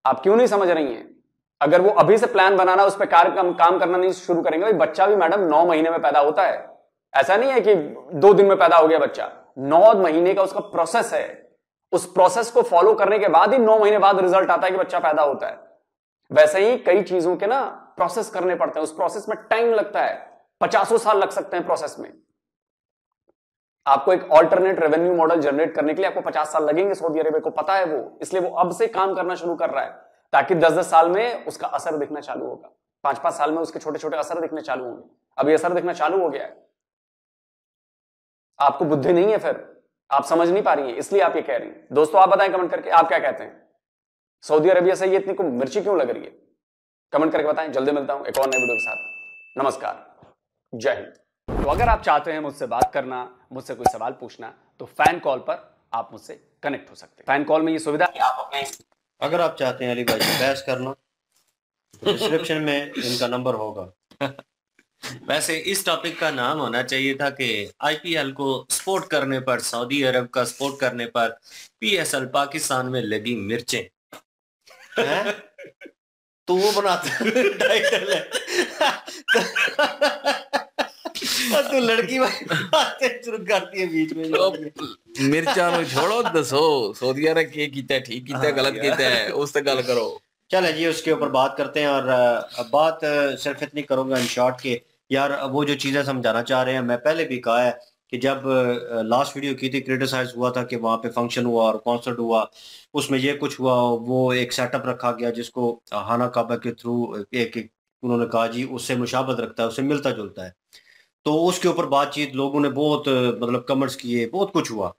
आप क्यों नहीं समझ रही हैं? अगर वो अभी से प्लान बनाना, उस पर काम करना नहीं शुरू करेंगे, भाई बच्चा भी मैडम 9 महीने में पैदा होता है। ऐसा नहीं है कि 2 दिन में पैदा हो गया बच्चा, 9 महीने का उसका प्रोसेस है। उस प्रोसेस को फॉलो करने के बाद ही 9 महीने बाद रिजल्ट आता है कि बच्चा पैदा होता है। वैसे ही कई चीजों के ना प्रोसेस करने पड़ते हैं, उस प्रोसेस में टाइम लगता है, 50 साल लग सकते हैं प्रोसेस में। आपको एक ऑल्टरनेट रेवेन्यू मॉडल जनरेट करने के लिए आपको 50 साल लगेंगे, सऊदी अरेबिया को पता है वो, इसलिए वो अब से काम करना शुरू कर रहा है, ताकि 10-10 साल में उसका असर दिखना चालू होगा, 5-5 साल में उसके छोटे छोटे असर दिखने चालू होंगे। अभी असर दिखना चालू हो गया है। आपको बुद्धि नहीं है, फिर आप समझ नहीं पा रही है, इसलिए आप ये कह रही हैं। दोस्तों आप बताएं कमेंट करके, आप क्या कहते हैं, सऊदी अरेबिया से ये इतनी को मिर्ची क्यों लग रही है? कमेंट करके बताएं। जल्दी मिलता हूं एक और नए वीडियो के साथ। नमस्कार, जय हिंद। तो अगर आप चाहते हैं मुझसे बात करना, मुझसे कोई सवाल पूछना, तो फैन कॉल पर आप मुझसे कनेक्ट हो सकते हैं। फैन कॉल में ये सुविधा है, आप अपने, अगर आप चाहते हैं अली भाई से बहस करना, तो डिस्क्रिप्शन में इनका नंबर होगा। वैसे इस टॉपिक का नाम होना चाहिए था कि आईपीएल को सपोर्ट करने पर, सऊदी अरब का सपोर्ट करने पर पीएसएल पाकिस्तान में लगी मिर्चें। तो वो बनाता टाइटल है। तो लड़की बातें शुरू करती है बीच में। मिर्चा नु छोड़ो, दसो सऊदी अरब के कीता ठीक कीता गलत कीता है, उस ते गल करो। चले जी उसके ऊपर बात करते हैं। और बात सिर्फ इतनी करूंगा इन शॉर्ट के, यार वो जो चीज़ें समझाना चाह रहे हैं, मैं पहले भी कहा है कि जब लास्ट वीडियो की थी, क्रिटिसाइज हुआ था कि वहाँ पे फंक्शन हुआ और कॉन्सर्ट हुआ, उसमें ये कुछ हुआ, वो एक सेटअप रखा गया जिसको हाना काबा के थ्रू एक उन्होंने कहा जी उससे मुशाबत रखता है, उससे मिलता जुलता है। तो उसके ऊपर बातचीत, लोगों ने बहुत मतलब कमेंट्स किए, बहुत कुछ हुआ।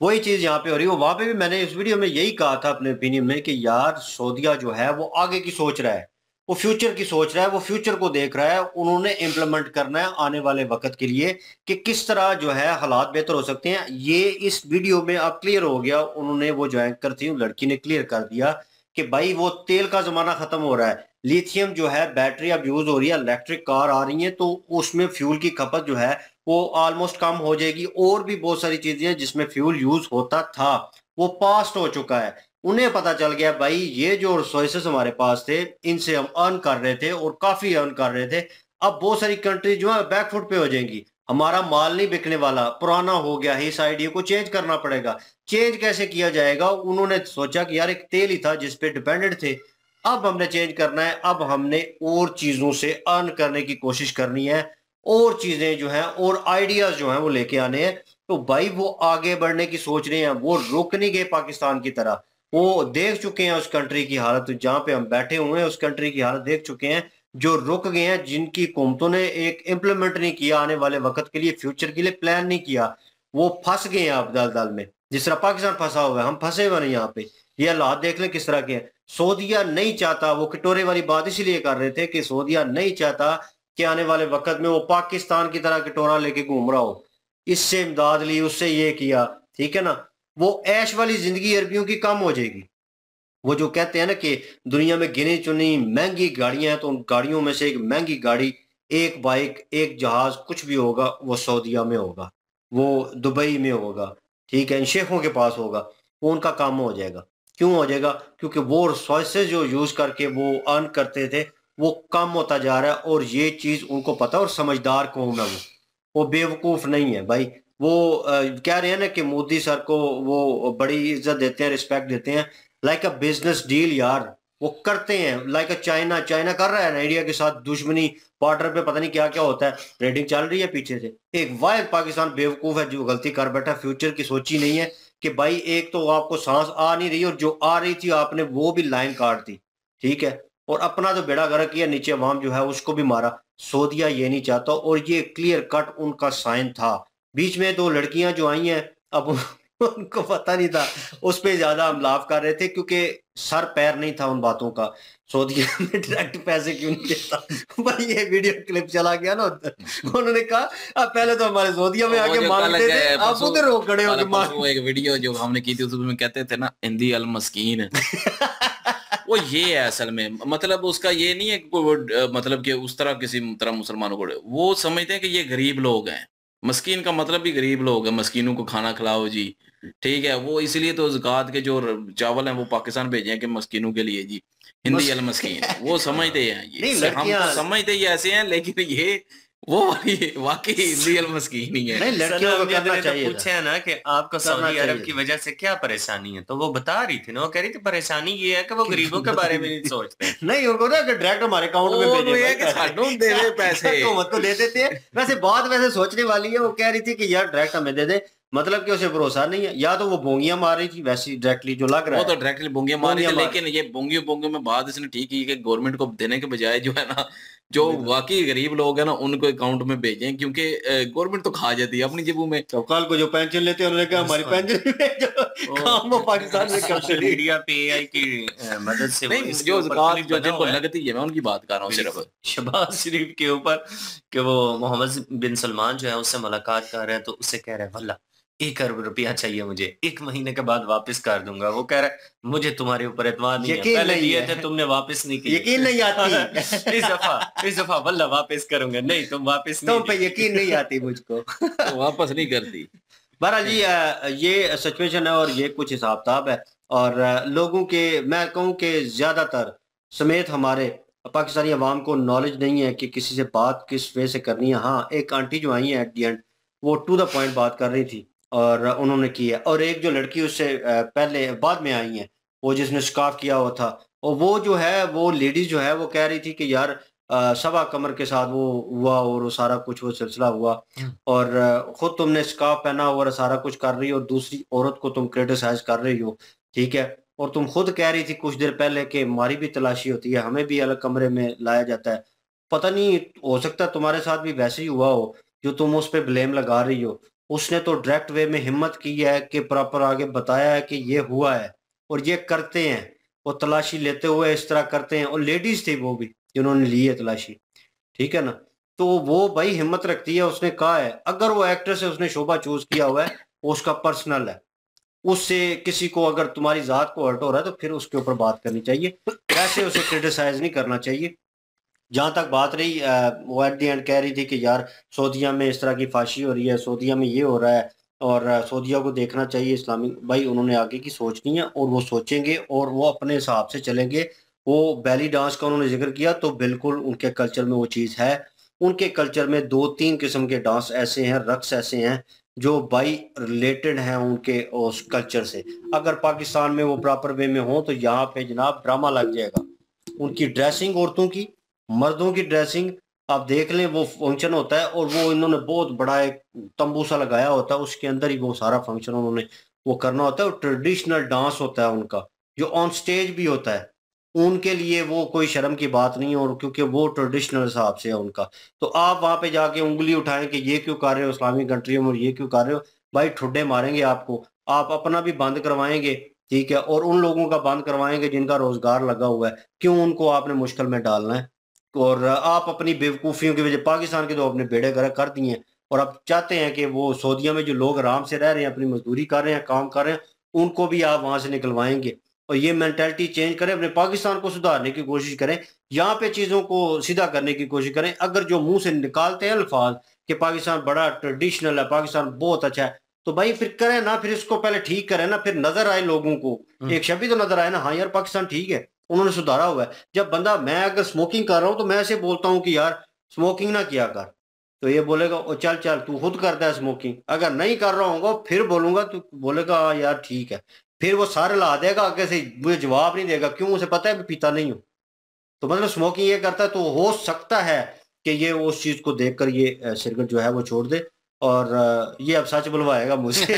वही चीज़ यहाँ पे हो रही है। वहाँ पे भी मैंने इस वीडियो में यही कहा था अपने ओपिनियन में कि यार सऊदीया जो है वो आगे की सोच रहा है, वो फ्यूचर की सोच रहा है, वो फ्यूचर को देख रहा है। उन्होंने इम्प्लीमेंट करना है आने वाले वक्त के लिए कि किस तरह जो है हालात बेहतर हो सकते हैं। ये इस वीडियो में अब क्लियर हो गया। उन्होंने वो जो एंकर थी लड़की ने क्लियर कर दिया कि भाई वो तेल का जमाना खत्म हो रहा है, लिथियम जो है बैटरी अब यूज हो रही है, इलेक्ट्रिक कार आ रही है, तो उसमें फ्यूल की खपत जो है वो ऑलमोस्ट कम हो जाएगी। और भी बहुत सारी चीजें हैं जिसमें फ्यूल यूज होता था, वो पास्ट हो चुका है। उन्हें पता चल गया भाई ये जो रिसोर्सेस हमारे पास थे, इनसे हम अर्न कर रहे थे और काफी अर्न कर रहे थे। अब बहुत सारी कंट्री जो है बैकफुट पे हो जाएंगी, हमारा माल नहीं बिकने वाला, पुराना हो गया है, इस आइडिया को चेंज करना पड़ेगा। चेंज कैसे किया जाएगा? उन्होंने सोचा कि यार एक तेल ही था जिसपे डिपेंडेंट थे, अब हमने चेंज करना है, अब हमने और चीजों से अर्न करने की कोशिश करनी है, और चीजें जो हैं और आइडियाज जो हैं वो लेके आने हैं। तो भाई वो आगे बढ़ने की सोच रहे हैं, वो रुक नहीं गए पाकिस्तान की तरह। वो देख चुके हैं उस कंट्री की हालत, जहां पे हम बैठे हुए हैं उस कंट्री की हालत देख चुके हैं, जो रुक गए हैं, जिनकी हुकूमतों ने एक इम्प्लीमेंट नहीं किया आने वाले वक्त के लिए, फ्यूचर के लिए प्लान नहीं किया, वो फंस गए हैं अब दलदल में। जिस तरह पाकिस्तान फंसा हुआ है, हम फंसे हुए नहीं यहाँ पे। ये हालात देख लें किस तरह के हैं। सऊदीया नहीं चाहता, वो कटोरे वाली बात इसलिए कर रहे थे कि सऊदीया नहीं चाहता कि आने वाले वक्त में वो पाकिस्तान की तरह कटोरा लेके घूम रहा हो, इससे इमदाद ली, उससे ये किया, ठीक है ना। वो ऐश वाली जिंदगी अरबियों की कम हो जाएगी। वो जो कहते हैं ना कि दुनिया में गिनी चुनी महंगी गाड़ियां हैं, तो उन गाड़ियों में से एक महंगी गाड़ी, एक बाइक, एक जहाज, कुछ भी होगा वो सऊदीया में होगा, वो दुबई में होगा, ठीक है, इन शेखों के पास होगा। वो उनका काम हो जाएगा। क्यों हो जाएगा? क्योंकि वो रिसोर्सेज जो यूज करके वो अर्न करते थे वो कम होता जा रहा है, और ये चीज उनको पता है। और समझदार कौम है वो बेवकूफ नहीं है भाई। वो कह रहे हैं ना कि मोदी सर को वो बड़ी इज्जत देते हैं, रिस्पेक्ट देते हैं, लाइक अ बिजनेस डील यार वो करते हैं। लाइक अ चाइना कर रहा है ना इंडिया के साथ दुश्मनी, बॉर्डर पे पता नहीं क्या क्या होता है, रेडिंग चल रही है पीछे से। एक वाहिद पाकिस्तान बेवकूफ है जो गलती कर बैठा, फ्यूचर की सोची नहीं है कि भाई एक तो आपको सांस आ नहीं रही, और जो आ रही थी आपने वो भी लाइन काट दी, ठीक है, और अपना तो बेड़ा गर्क किया, नीचे अवाम जो है उसको भी मारा। सऊदीया ये नहीं चाहता, और ये क्लियर कट उनका साइन था। बीच में 2 लड़कियां जो आई हैं, अब उनको पता नहीं था, उस पर ज्यादा हम लाभ कर रहे थे क्योंकि सर पैर नहीं था उन बातों का। सऊदीया में डायरेक्ट पैसे क्यों नहीं देता भाई? ये वीडियो क्लिप चला गया ना उधर, उन्होंने कहा अब पहले तो हमारे सऊदीया में आके मांगते थे, आप उधर हो खड़े हो के मांग। एक वीडियो जो हमने की थी उसमें कहते थे ना हिंदी अल मस्कीन वो ये है असल में, मतलब उसका ये नहीं है कि मतलब कि उस तरह किसी तरह मुसलमानों को वो समझते हैं कि ये गरीब लोग हैं। मस्कीन का मतलब भी गरीब लोग हैं, मस्कीनों को खाना खिलाओ जी, ठीक है। वो इसलिए तो ज़कात के जो चावल हैं वो पाकिस्तान भेजे हैं कि मस्कीनों के लिए जी। हिंदी अलमस्कीन, वो समझते हैं ये, हम तो समझते ही ऐसे हैं, लेकिन ये वो वाकई हिंदी अलमस्कीन ही है। नहीं, लड़कियों को करना चाहिए। पूछे है ना कि आपको सऊदी अरब की वजह से क्या परेशानी है, तो वो बता रही थी ना, वो कह रही थी परेशानी ये है कि वो गरीबों के बारे में नहीं सोचते। नहीं, उनको ना डायरेक्ट हमारे अकाउंट में भेजे पैसे हुकूमत को दे देते हैं। वैसे बात वैसे सोचने वाली है, वो कह रही थी कि यार डायरेक्ट हमें दे दे, मतलब कि उसे भरोसा नहीं है, या तो वो बोंगियां मार रही थी वैसी डायरेक्टली जो लग रहा है, वो तो डायरेक्टली बोंगियां मार रही थी। लेकिन ये बोंगियों में बात इसने ठीक की कि गवर्नमेंट को देने के बजाय जो है ना, जो वाकई गरीब लोग हैं ना, उनको अकाउंट में भेजें, क्योंकि गवर्नमेंट तो खा जाती है अपनी जेबों में। तो कल को जो पेंशन लेते हैं उन्होंने कहा हमारी पेंशन काम वो पाकिस्तान में सोशल मीडिया पे AI की मदद से नहीं, जो ज़कात जो जिनको लगती है, मैं उनकी बात कर रहा हूँ सिर्फ। शहबाज शरीफ के ऊपर कि वो मोहम्मद बिन सलमान जो है उससे मुलाकात कर रहे हैं, तो उससे कह रहे हैं वल्ला 1 अरब रुपया चाहिए मुझे, 1 महीने के बाद वापस कर दूंगा। वो कह रहा है मुझे तुम्हारे ऊपर एतमाद नहीं है, पहले दिए थे तुमने वापस नहीं किए, यकीन नहीं आती। इस दफा वल्ला वापस करूंगा। नहीं, तुम वापस नहीं, तुम पे यकीन नहीं आती मुझको। तो वापस नहीं करती। बहरहाल जी, ये सिचुएशन है और ये कुछ हिसाब किताब है, और लोगों के, मैं कहूँ कि ज्यादातर समेत हमारे पाकिस्तानी अवाम को नॉलेज नहीं है कि किसी से बात किस वे से करनी है। हाँ, एक आंटी जो आई है एट दी एंड, वो टू द पॉइंट बात कर रही थी और उन्होंने की है, और एक जो लड़की उससे पहले बाद में आई है, वो जिसने स्कार्फ किया हुआ था, और वो जो है वो लेडीज जो है वो कह रही थी कि यार सवा कमर के साथ वो हुआ और वो सारा कुछ वो सिलसिला हुआ, और खुद तुमने स्कार्फ पहना हुआ और सारा कुछ कर रही हो और दूसरी औरत को तुम क्रिटिसाइज कर रही हो, ठीक है। और तुम खुद कह रही थी कुछ देर पहले कि हमारी भी तलाशी होती है, हमें भी अलग कमरे में लाया जाता है। पता नहीं, हो सकता है तुम्हारे साथ भी वैसे ही हुआ हो जो तुम उस पर ब्लेम लगा रही हो। उसने तो डायरेक्ट वे में हिम्मत की है कि प्रॉपर आगे बताया है कि ये हुआ है और ये करते हैं, वो तलाशी लेते हुए इस तरह करते हैं, और लेडीज थी वो भी जिन्होंने ली है तलाशी, ठीक है ना। तो वो भाई हिम्मत रखती है, उसने कहा है अगर वो एक्ट्रेस है, उसने शोभा चूज किया हुआ है, वो उसका पर्सनल है, उससे किसी को अगर तुम्हारी जात को हर्ट हो रहा है तो फिर उसके ऊपर बात करनी चाहिए, वैसे उसे क्रिटिसाइज नहीं करना चाहिए। जहाँ तक बात रही, वो एट दी एंड कह रही थी कि यार सऊदीया में इस तरह की फाशी हो रही है, सऊदीया में ये हो रहा है, और सऊदीया को देखना चाहिए इस्लामी। भाई उन्होंने आगे की सोचनी है और वो सोचेंगे और वो अपने हिसाब से चलेंगे। वो बैली डांस का उन्होंने जिक्र किया, तो बिल्कुल उनके कल्चर में वो चीज़ है। उनके कल्चर में 2-3 किस्म के डांस ऐसे हैं, रक्स ऐसे हैं जो भाई रिलेटेड हैं उनके उस कल्चर से। अगर पाकिस्तान में वो प्रॉपर वे में हो तो यहाँ पे जनाब ड्रामा लग जाएगा। उनकी ड्रेसिंग, औरतों की, मर्दों की ड्रेसिंग आप देख लें, वो फंक्शन होता है और वो इन्होंने बहुत बड़ा एक तंबू सा लगाया होता है, उसके अंदर ही वो सारा फंक्शन उन्होंने वो करना होता है। और ट्रेडिशनल डांस होता है उनका, जो ऑन स्टेज भी होता है। उनके लिए वो कोई शर्म की बात नहीं है, और क्योंकि वो ट्रेडिशनल हिसाब से है उनका। तो आप वहाँ पे जाके उंगली उठाएं कि ये क्यों कर रहे हो इस्लामिक कंट्रियों में, और ये क्यों कर रहे हो, भाई ठुड्डे मारेंगे आपको। आप अपना भी बंद करवाएंगे, ठीक है, और उन लोगों का बंद करवाएंगे जिनका रोजगार लगा हुआ है। क्यों उनको आपने मुश्किल में डालना है? और आप अपनी बेवकूफ़ियों की वजह पाकिस्तान के तो अपने बेड़े गर्क कर दिए हैं, और आप चाहते हैं कि वो सऊदीया में जो लोग आराम से रह रहे हैं, अपनी मजदूरी कर रहे हैं, काम कर रहे हैं, उनको भी आप वहाँ से निकलवाएंगे। और ये मेंटालिटी चेंज करें, अपने पाकिस्तान को सुधारने की कोशिश करें, यहाँ पे चीज़ों को सीधा करने की कोशिश करें। अगर जो मुंह से निकालते हैं अल्फाज कि पाकिस्तान बड़ा ट्रेडिशनल है, पाकिस्तान बहुत अच्छा है, तो भाई फिर करें ना, फिर इसको पहले ठीक करें ना, फिर नजर आए लोगों को, एक शब्द तो नजर आए ना, हाँ यार पाकिस्तान ठीक है, उन्होंने सुधारा हुआ है। जब बंदा, मैं अगर स्मोकिंग कर रहा हूँ तो मैं ऐसे बोलता हूँ कि यार स्मोकिंग ना किया कर, तो ये बोलेगा ओ चल चल तू खुद करता है स्मोकिंग। अगर नहीं कर रहा हूँ फिर बोलूंगा, तो बोलेगा यार ठीक है, फिर वो सारे ला देगा आगे से, मुझे जवाब नहीं देगा, क्यों, उसे पता है पीता नहीं हूँ। तो मतलब स्मोकिंग ये करता है, तो हो सकता है कि ये उस चीज को देखकर ये सिगरेट जो है वो छोड़ दे, और ये अब सच बुलवाएगा मुझसे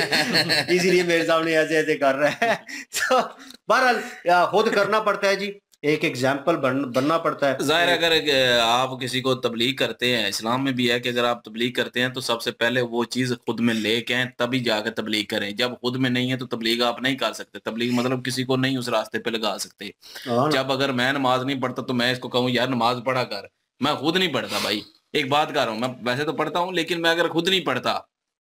इसीलिए मेरे सामने ऐसे ऐसे कर रहा है। तो बहरहाल खुद करना पड़ता है जी, एक एग्जाम्पल बनना पड़ता है। जाहिर अगर आप किसी को तबलीग करते हैं, इस्लाम में भी है कि अगर आप तबलीग करते हैं तो सबसे पहले वो चीज़ खुद में लेके आए, तभी जाकर तबलीग करें। जब खुद में नहीं है तो तबलीग आप नहीं कर सकते। तबलीग मतलब किसी को नहीं उस रास्ते पे लगा सकते। जब अगर मैं नमाज नहीं पढ़ता तो मैं इसको कहूँ यार नमाज पढ़ा कर, मैं खुद नहीं पढ़ता भाई, एक बात कर रहा हूँ, मैं वैसे तो पढ़ता हूँ लेकिन मैं अगर खुद नहीं पढ़ता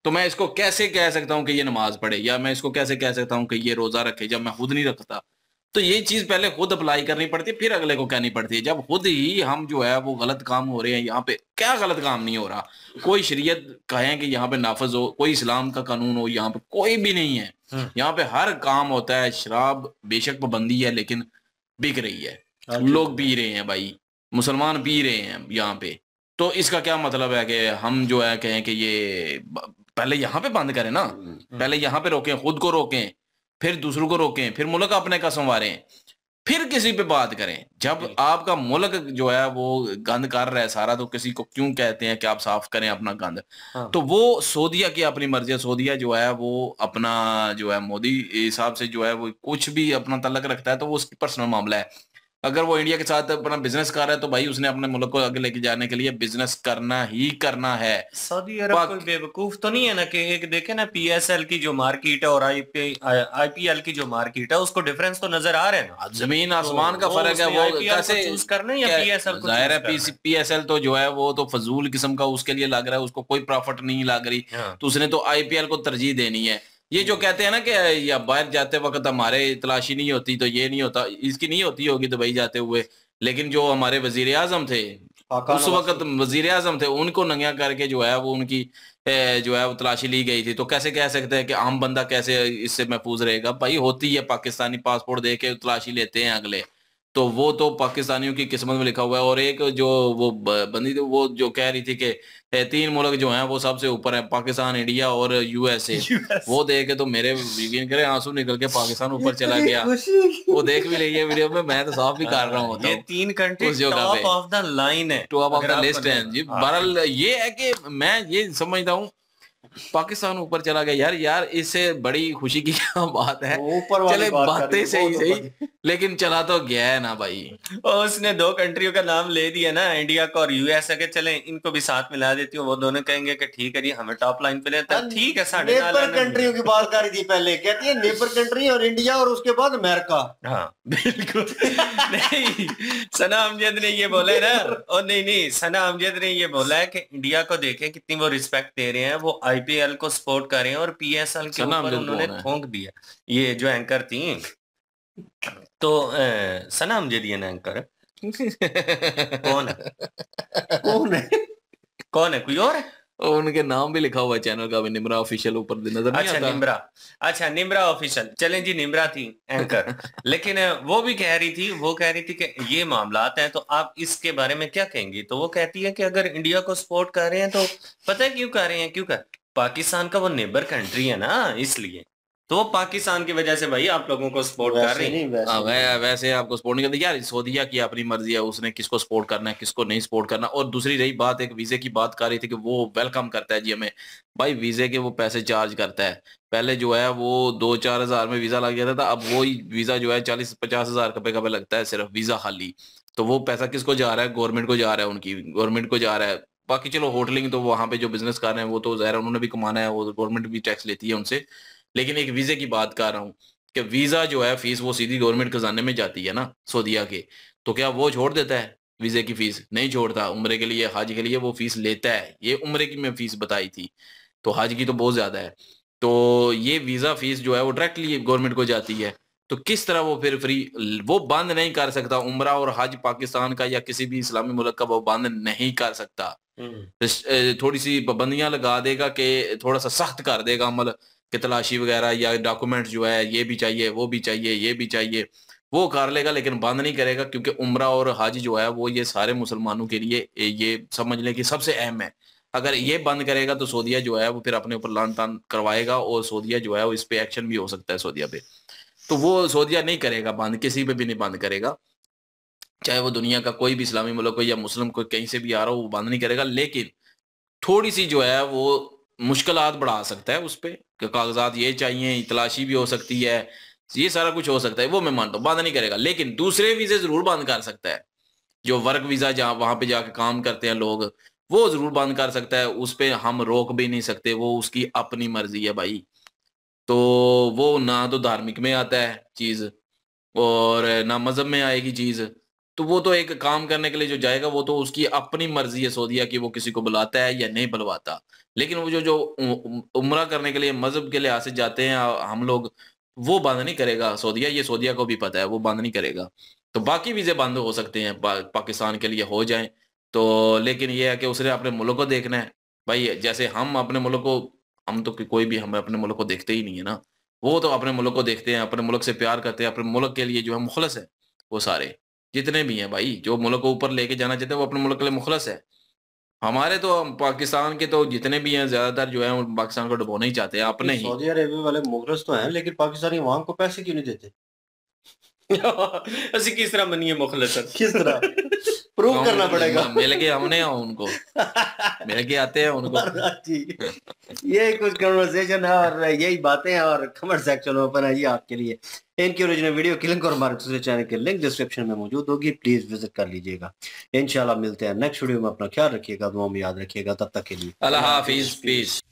तो मैं इसको कैसे कह सकता हूँ कि ये नमाज पढ़े, या मैं इसको कैसे कह सकता हूँ कि ये रोजा रखे जब मैं खुद नहीं रखता। तो ये चीज पहले खुद अप्लाई करनी पड़ती है, फिर अगले को कहनी पड़ती है। जब खुद ही हम जो है वो गलत काम हो रहे हैं, यहाँ पे क्या गलत काम नहीं हो रहा, कोई शरीयत कहें कि यहाँ पे नाफज हो, कोई इस्लाम का कानून हो, यहाँ पे कोई भी नहीं है। यहाँ पे हर काम होता है। शराब बेशक पाबंदी है लेकिन बिक रही है, लोग पी रहे हैं भाई, मुसलमान पी रहे हैं यहाँ पे, तो इसका क्या मतलब है कि हम जो है कहें कि ये पहले यहाँ पे बंद करें ना, पहले यहाँ पे रोकें, खुद को रोकें, फिर दूसरों को रोकें, फिर मुल्क अपने का संवारें, फिर किसी पे बात करें। जब आपका मुल्क जो है वो गंद कर रहा है सारा, तो किसी को क्यों कहते हैं कि आप साफ करें अपना गंद? तो वो सऊदीया की अपनी मर्जी है। सऊदीया जो है वो अपना जो है मोदी हिसाब से जो है वो कुछ भी अपना तल्लक रखता है तो वो उसकी पर्सनल मामला है। अगर वो इंडिया के साथ अपना बिजनेस कर रहा है तो भाई उसने अपने मुल्क को आगे लेके जाने के लिए बिजनेस करना ही करना है। सऊदी अरब कोई बेवकूफ तो नहीं है ना कि एक देखे ना पीएसएल की जो मार्केट है और आईपीएल की जो मार्केट है उसको डिफरेंस तो नजर आ रहा है ना, जमीन आसमान का फर्क है। वो कैसे चूज करना है या पीएसएल को? जाहिर है पीएसएल तो जो है वो तो फजूल किस्म का उसके लिए लग रहा है, उसको कोई प्रॉफिट नहीं लग रही, तो उसने तो आईपीएल को तरजीह देनी है। ये जो कहते हैं ना कि या बाहर जाते वक्त हमारे तलाशी नहीं होती तो ये नहीं होता, इसकी नहीं होती होगी दुबई जाते हुए, लेकिन जो हमारे वजीर आजम थे उस वक्त वजीर आजम थे उनको नंगा करके जो है वो उनकी जो है वो तलाशी ली गई थी। तो कैसे कह सकते हैं कि आम बंदा कैसे इससे महफूज रहेगा? भाई होती है, पाकिस्तानी पासपोर्ट दे के तलाशी लेते हैं अगले, तो वो तो पाकिस्तानियों की किस्मत में लिखा हुआ है। और एक जो वो बंदी थी वो जो कह रही थी कि 3 मुल्क जो हैं वो सबसे ऊपर है, पाकिस्तान, इंडिया और यूएसए। वो देख के तो मेरे यकीन करें आंसू निकल के पाकिस्तान ऊपर चला गया। वो देख भी रही है वीडियो में, मैं तो साफ भी कर रहा हूँ। ये 3 country top of the line है, टॉप ऑफ द लिस्ट है जी। बहरहाल ये है कि मैं ये समझता हूँ पाकिस्तान ऊपर चला गया। यार इससे बड़ी खुशी की क्या बात है? चले बातें सही लेकिन चला तो गया है ना भाई। और उसने 2 कंट्रियों का नाम ले दिया ना, इंडिया का और यूएसए के, चले इनको भी साथ मिला देती हूँ, वो दोनों कहेंगे कि ठीक है जी हमें टॉप लाइन पे लेता है। ठीक है, साढ़े नेबर कंट्रियों की बात कर रही थी पहले, कहती है नेबर कंट्री और इंडिया और उसके बाद अमेरिका। हाँ बिल्कुल नहीं, सना अमजद ने ये बोला है ना, और नहीं सना अमजद ने ये बोला है कि इंडिया को देखें कितनी वो रिस्पेक्ट दे रहे हैं, वो आईपीएल को सपोर्ट कर रहे हैं और पीएसएल के ऊपर उन्होंने थोंक दिया। ये जो एंकर थी तो सना अमजद ना एंकर कौन है कोई और है? उनके नाम भी लिखा हुआ है चैनल का भी, निम्रा ऑफिशियल ऊपर नजर नहीं आता। अच्छा निम्रा ऑफिशियल, चलें जी निम्रा थी एंकर लेकिन वो भी कह रही थी कि ये मामलात हैं तो आप इसके बारे में क्या कहेंगे? तो वो कहती है कि अगर इंडिया को सपोर्ट कर रहे हैं तो पता है क्यों कर रहे हैं? क्यों पाकिस्तान का वो नेबर कंट्री है ना, इसलिए तो वो पाकिस्तान की वजह से भाई आप लोगों को सपोर्ट कर रही है। वैसे आपको सपोर्ट नहीं करती यार, सऊदीया की अपनी मर्जी है, उसने किसको सपोर्ट करना है किसको नहीं सपोर्ट करना। और दूसरी रही बात, एक वीजे की बात कर रही थी कि वो वेलकम करता है जी हमें। भाई वीजे के वो पैसे चार्ज करता है, पहले जो है वो 2-4 हज़ार में वीजा लग जाता था, अब वो वीजा जो है 40-50 हज़ार कभी लगता है सिर्फ वीजा खाली। तो वो पैसा किसको जा रहा है? गवर्नमेंट को जा रहा है, उनकी गवर्नमेंट को जा रहा है। बाकी चलो होटलिंग तो वहां पे जो बिजनेस कर रहे हैं वो तो ज़ाहिर उन्होंने भी कमाना है, वो गवर्नमेंट भी टैक्स लेती है उनसे। लेकिन एक वीजे की बात कर रहा हूँ कि वीजा जो है फीस वो सीधी गवर्नमेंट खजाने में जाती है ना सऊदीया के, तो क्या वो छोड़ देता है वीजे की फीस? नहीं छोड़ता। उम्रे के लिए, हज के लिए वो फीस लेता है। ये उम्रे की मैं फीस बताई थी, तो हज की तो बहुत ज्यादा है। तो ये वीजा फीस जो है वो डायरेक्टली गवर्नमेंट को जाती है। तो किस तरह वो फिर फ्री, वो बंद नहीं कर सकता उम्रा और हज पाकिस्तान का या किसी भी इस्लामी मुल्क का, वो बंद नहीं कर सकता। थोड़ी सी पाबंदियां लगा देगा कि थोड़ा सा सख्त कर देगा अमल कि तलाशी वगैरह या डॉक्यूमेंट जो है ये भी चाहिए, वो भी चाहिए, ये भी चाहिए, वो कर लेगा, लेकिन बंद नहीं करेगा। क्योंकि उम्रा और हज जो है वो ये सारे मुसलमानों के लिए ये समझ लें कि सबसे अहम है। अगर ये बंद करेगा तो सऊदीया जो है वो फिर अपने ऊपर लान तान करवाएगा और सऊदीया जो है वो इस पे एक्शन भी हो सकता है सऊदीया पे। तो वो सऊदीया नहीं करेगा बंद, किसी पे भी नहीं बंद करेगा, चाहे वो दुनिया का कोई भी इस्लामी मुल्क हो या मुस्लिम कोई कहीं से भी आ रहा हो, वो बंद नहीं करेगा। लेकिन थोड़ी सी जो है वो मुश्किलात बढ़ा सकता है उस पर, कागजात ये चाहिए, तलाशी भी हो सकती है, ये सारा कुछ हो सकता है, वो मैं मानता हूँ बंद नहीं करेगा। लेकिन दूसरे वीजे जरूर बंद कर सकता है, जो वर्क वीजा जहाँ वहां पे जाके काम करते हैं लोग, वो जरूर बंद कर सकता है। उस पर हम रोक भी नहीं सकते, वो उसकी अपनी मर्जी है भाई। तो वो ना तो धार्मिक में आता है चीज और ना मजहब में आएगी चीज, तो वो तो एक काम करने के लिए जो जाएगा वो तो उसकी अपनी मर्जी है सऊदीया की, वो किसी को बुलाता है या नहीं बुलवाता। लेकिन वो जो उम्रा करने के लिए मजहब के लिहाज से जाते हैं हम लोग, वो बंद नहीं करेगा सऊदीया, ये सऊदीया को भी पता है, वो बंद नहीं करेगा। तो बाकी वीजे बंद हो सकते हैं पाकिस्तान के लिए हो जाएं तो, लेकिन ये है कि उसने अपने मुल्क को देखना है भाई। जैसे हम अपने मुल्क को, हम तो कोई भी हम अपने मुल्क को देखते ही नहीं है ना, वो तो अपने मुल्क को देखते हैं, अपने मुल्क से प्यार करते हैं, अपने मुल्क के लिए जो है मुखलस है वो सारे। जितने भी हैं भाई, जो मुल्क को ऊपर लेके जाना चाहते हैं वो अपने मुल्क के लिए मुखलस है। हमारे तो पाकिस्तान के तो जितने भी हैं ज्यादातर जो है वो पाकिस्तान को डुबोना ही चाहते हैं अपने ही। सऊदी अरेबिया वाले मुखलस तो हैं, लेकिन पाकिस्तानी अवाम को पैसे क्यों नहीं देते? असि किस तरह बनिए मुखलस? किस तरह प्रूव करना पड़ेगा? मिल के हमने उनको मिल के आते हैं उनको। ये कुछ कन्वर्सेशन है और यही बातें हैं और कमेंट सेक्शन ओपन है जी आपके लिए। इनकी ओरिजिनल वीडियो की लिंक और हमारे दूसरे चैनल की लिंक डिस्क्रिप्शन में मौजूद होगी, प्लीज विजिट कर लीजिएगा। इंशाल्लाह मिलते हैं नेक्स्ट वीडियो में। अपना ख्याल रखिएगा, दुआ में याद रखिएगा। तब तक के लिए अल्लाह हाफिज, पीस।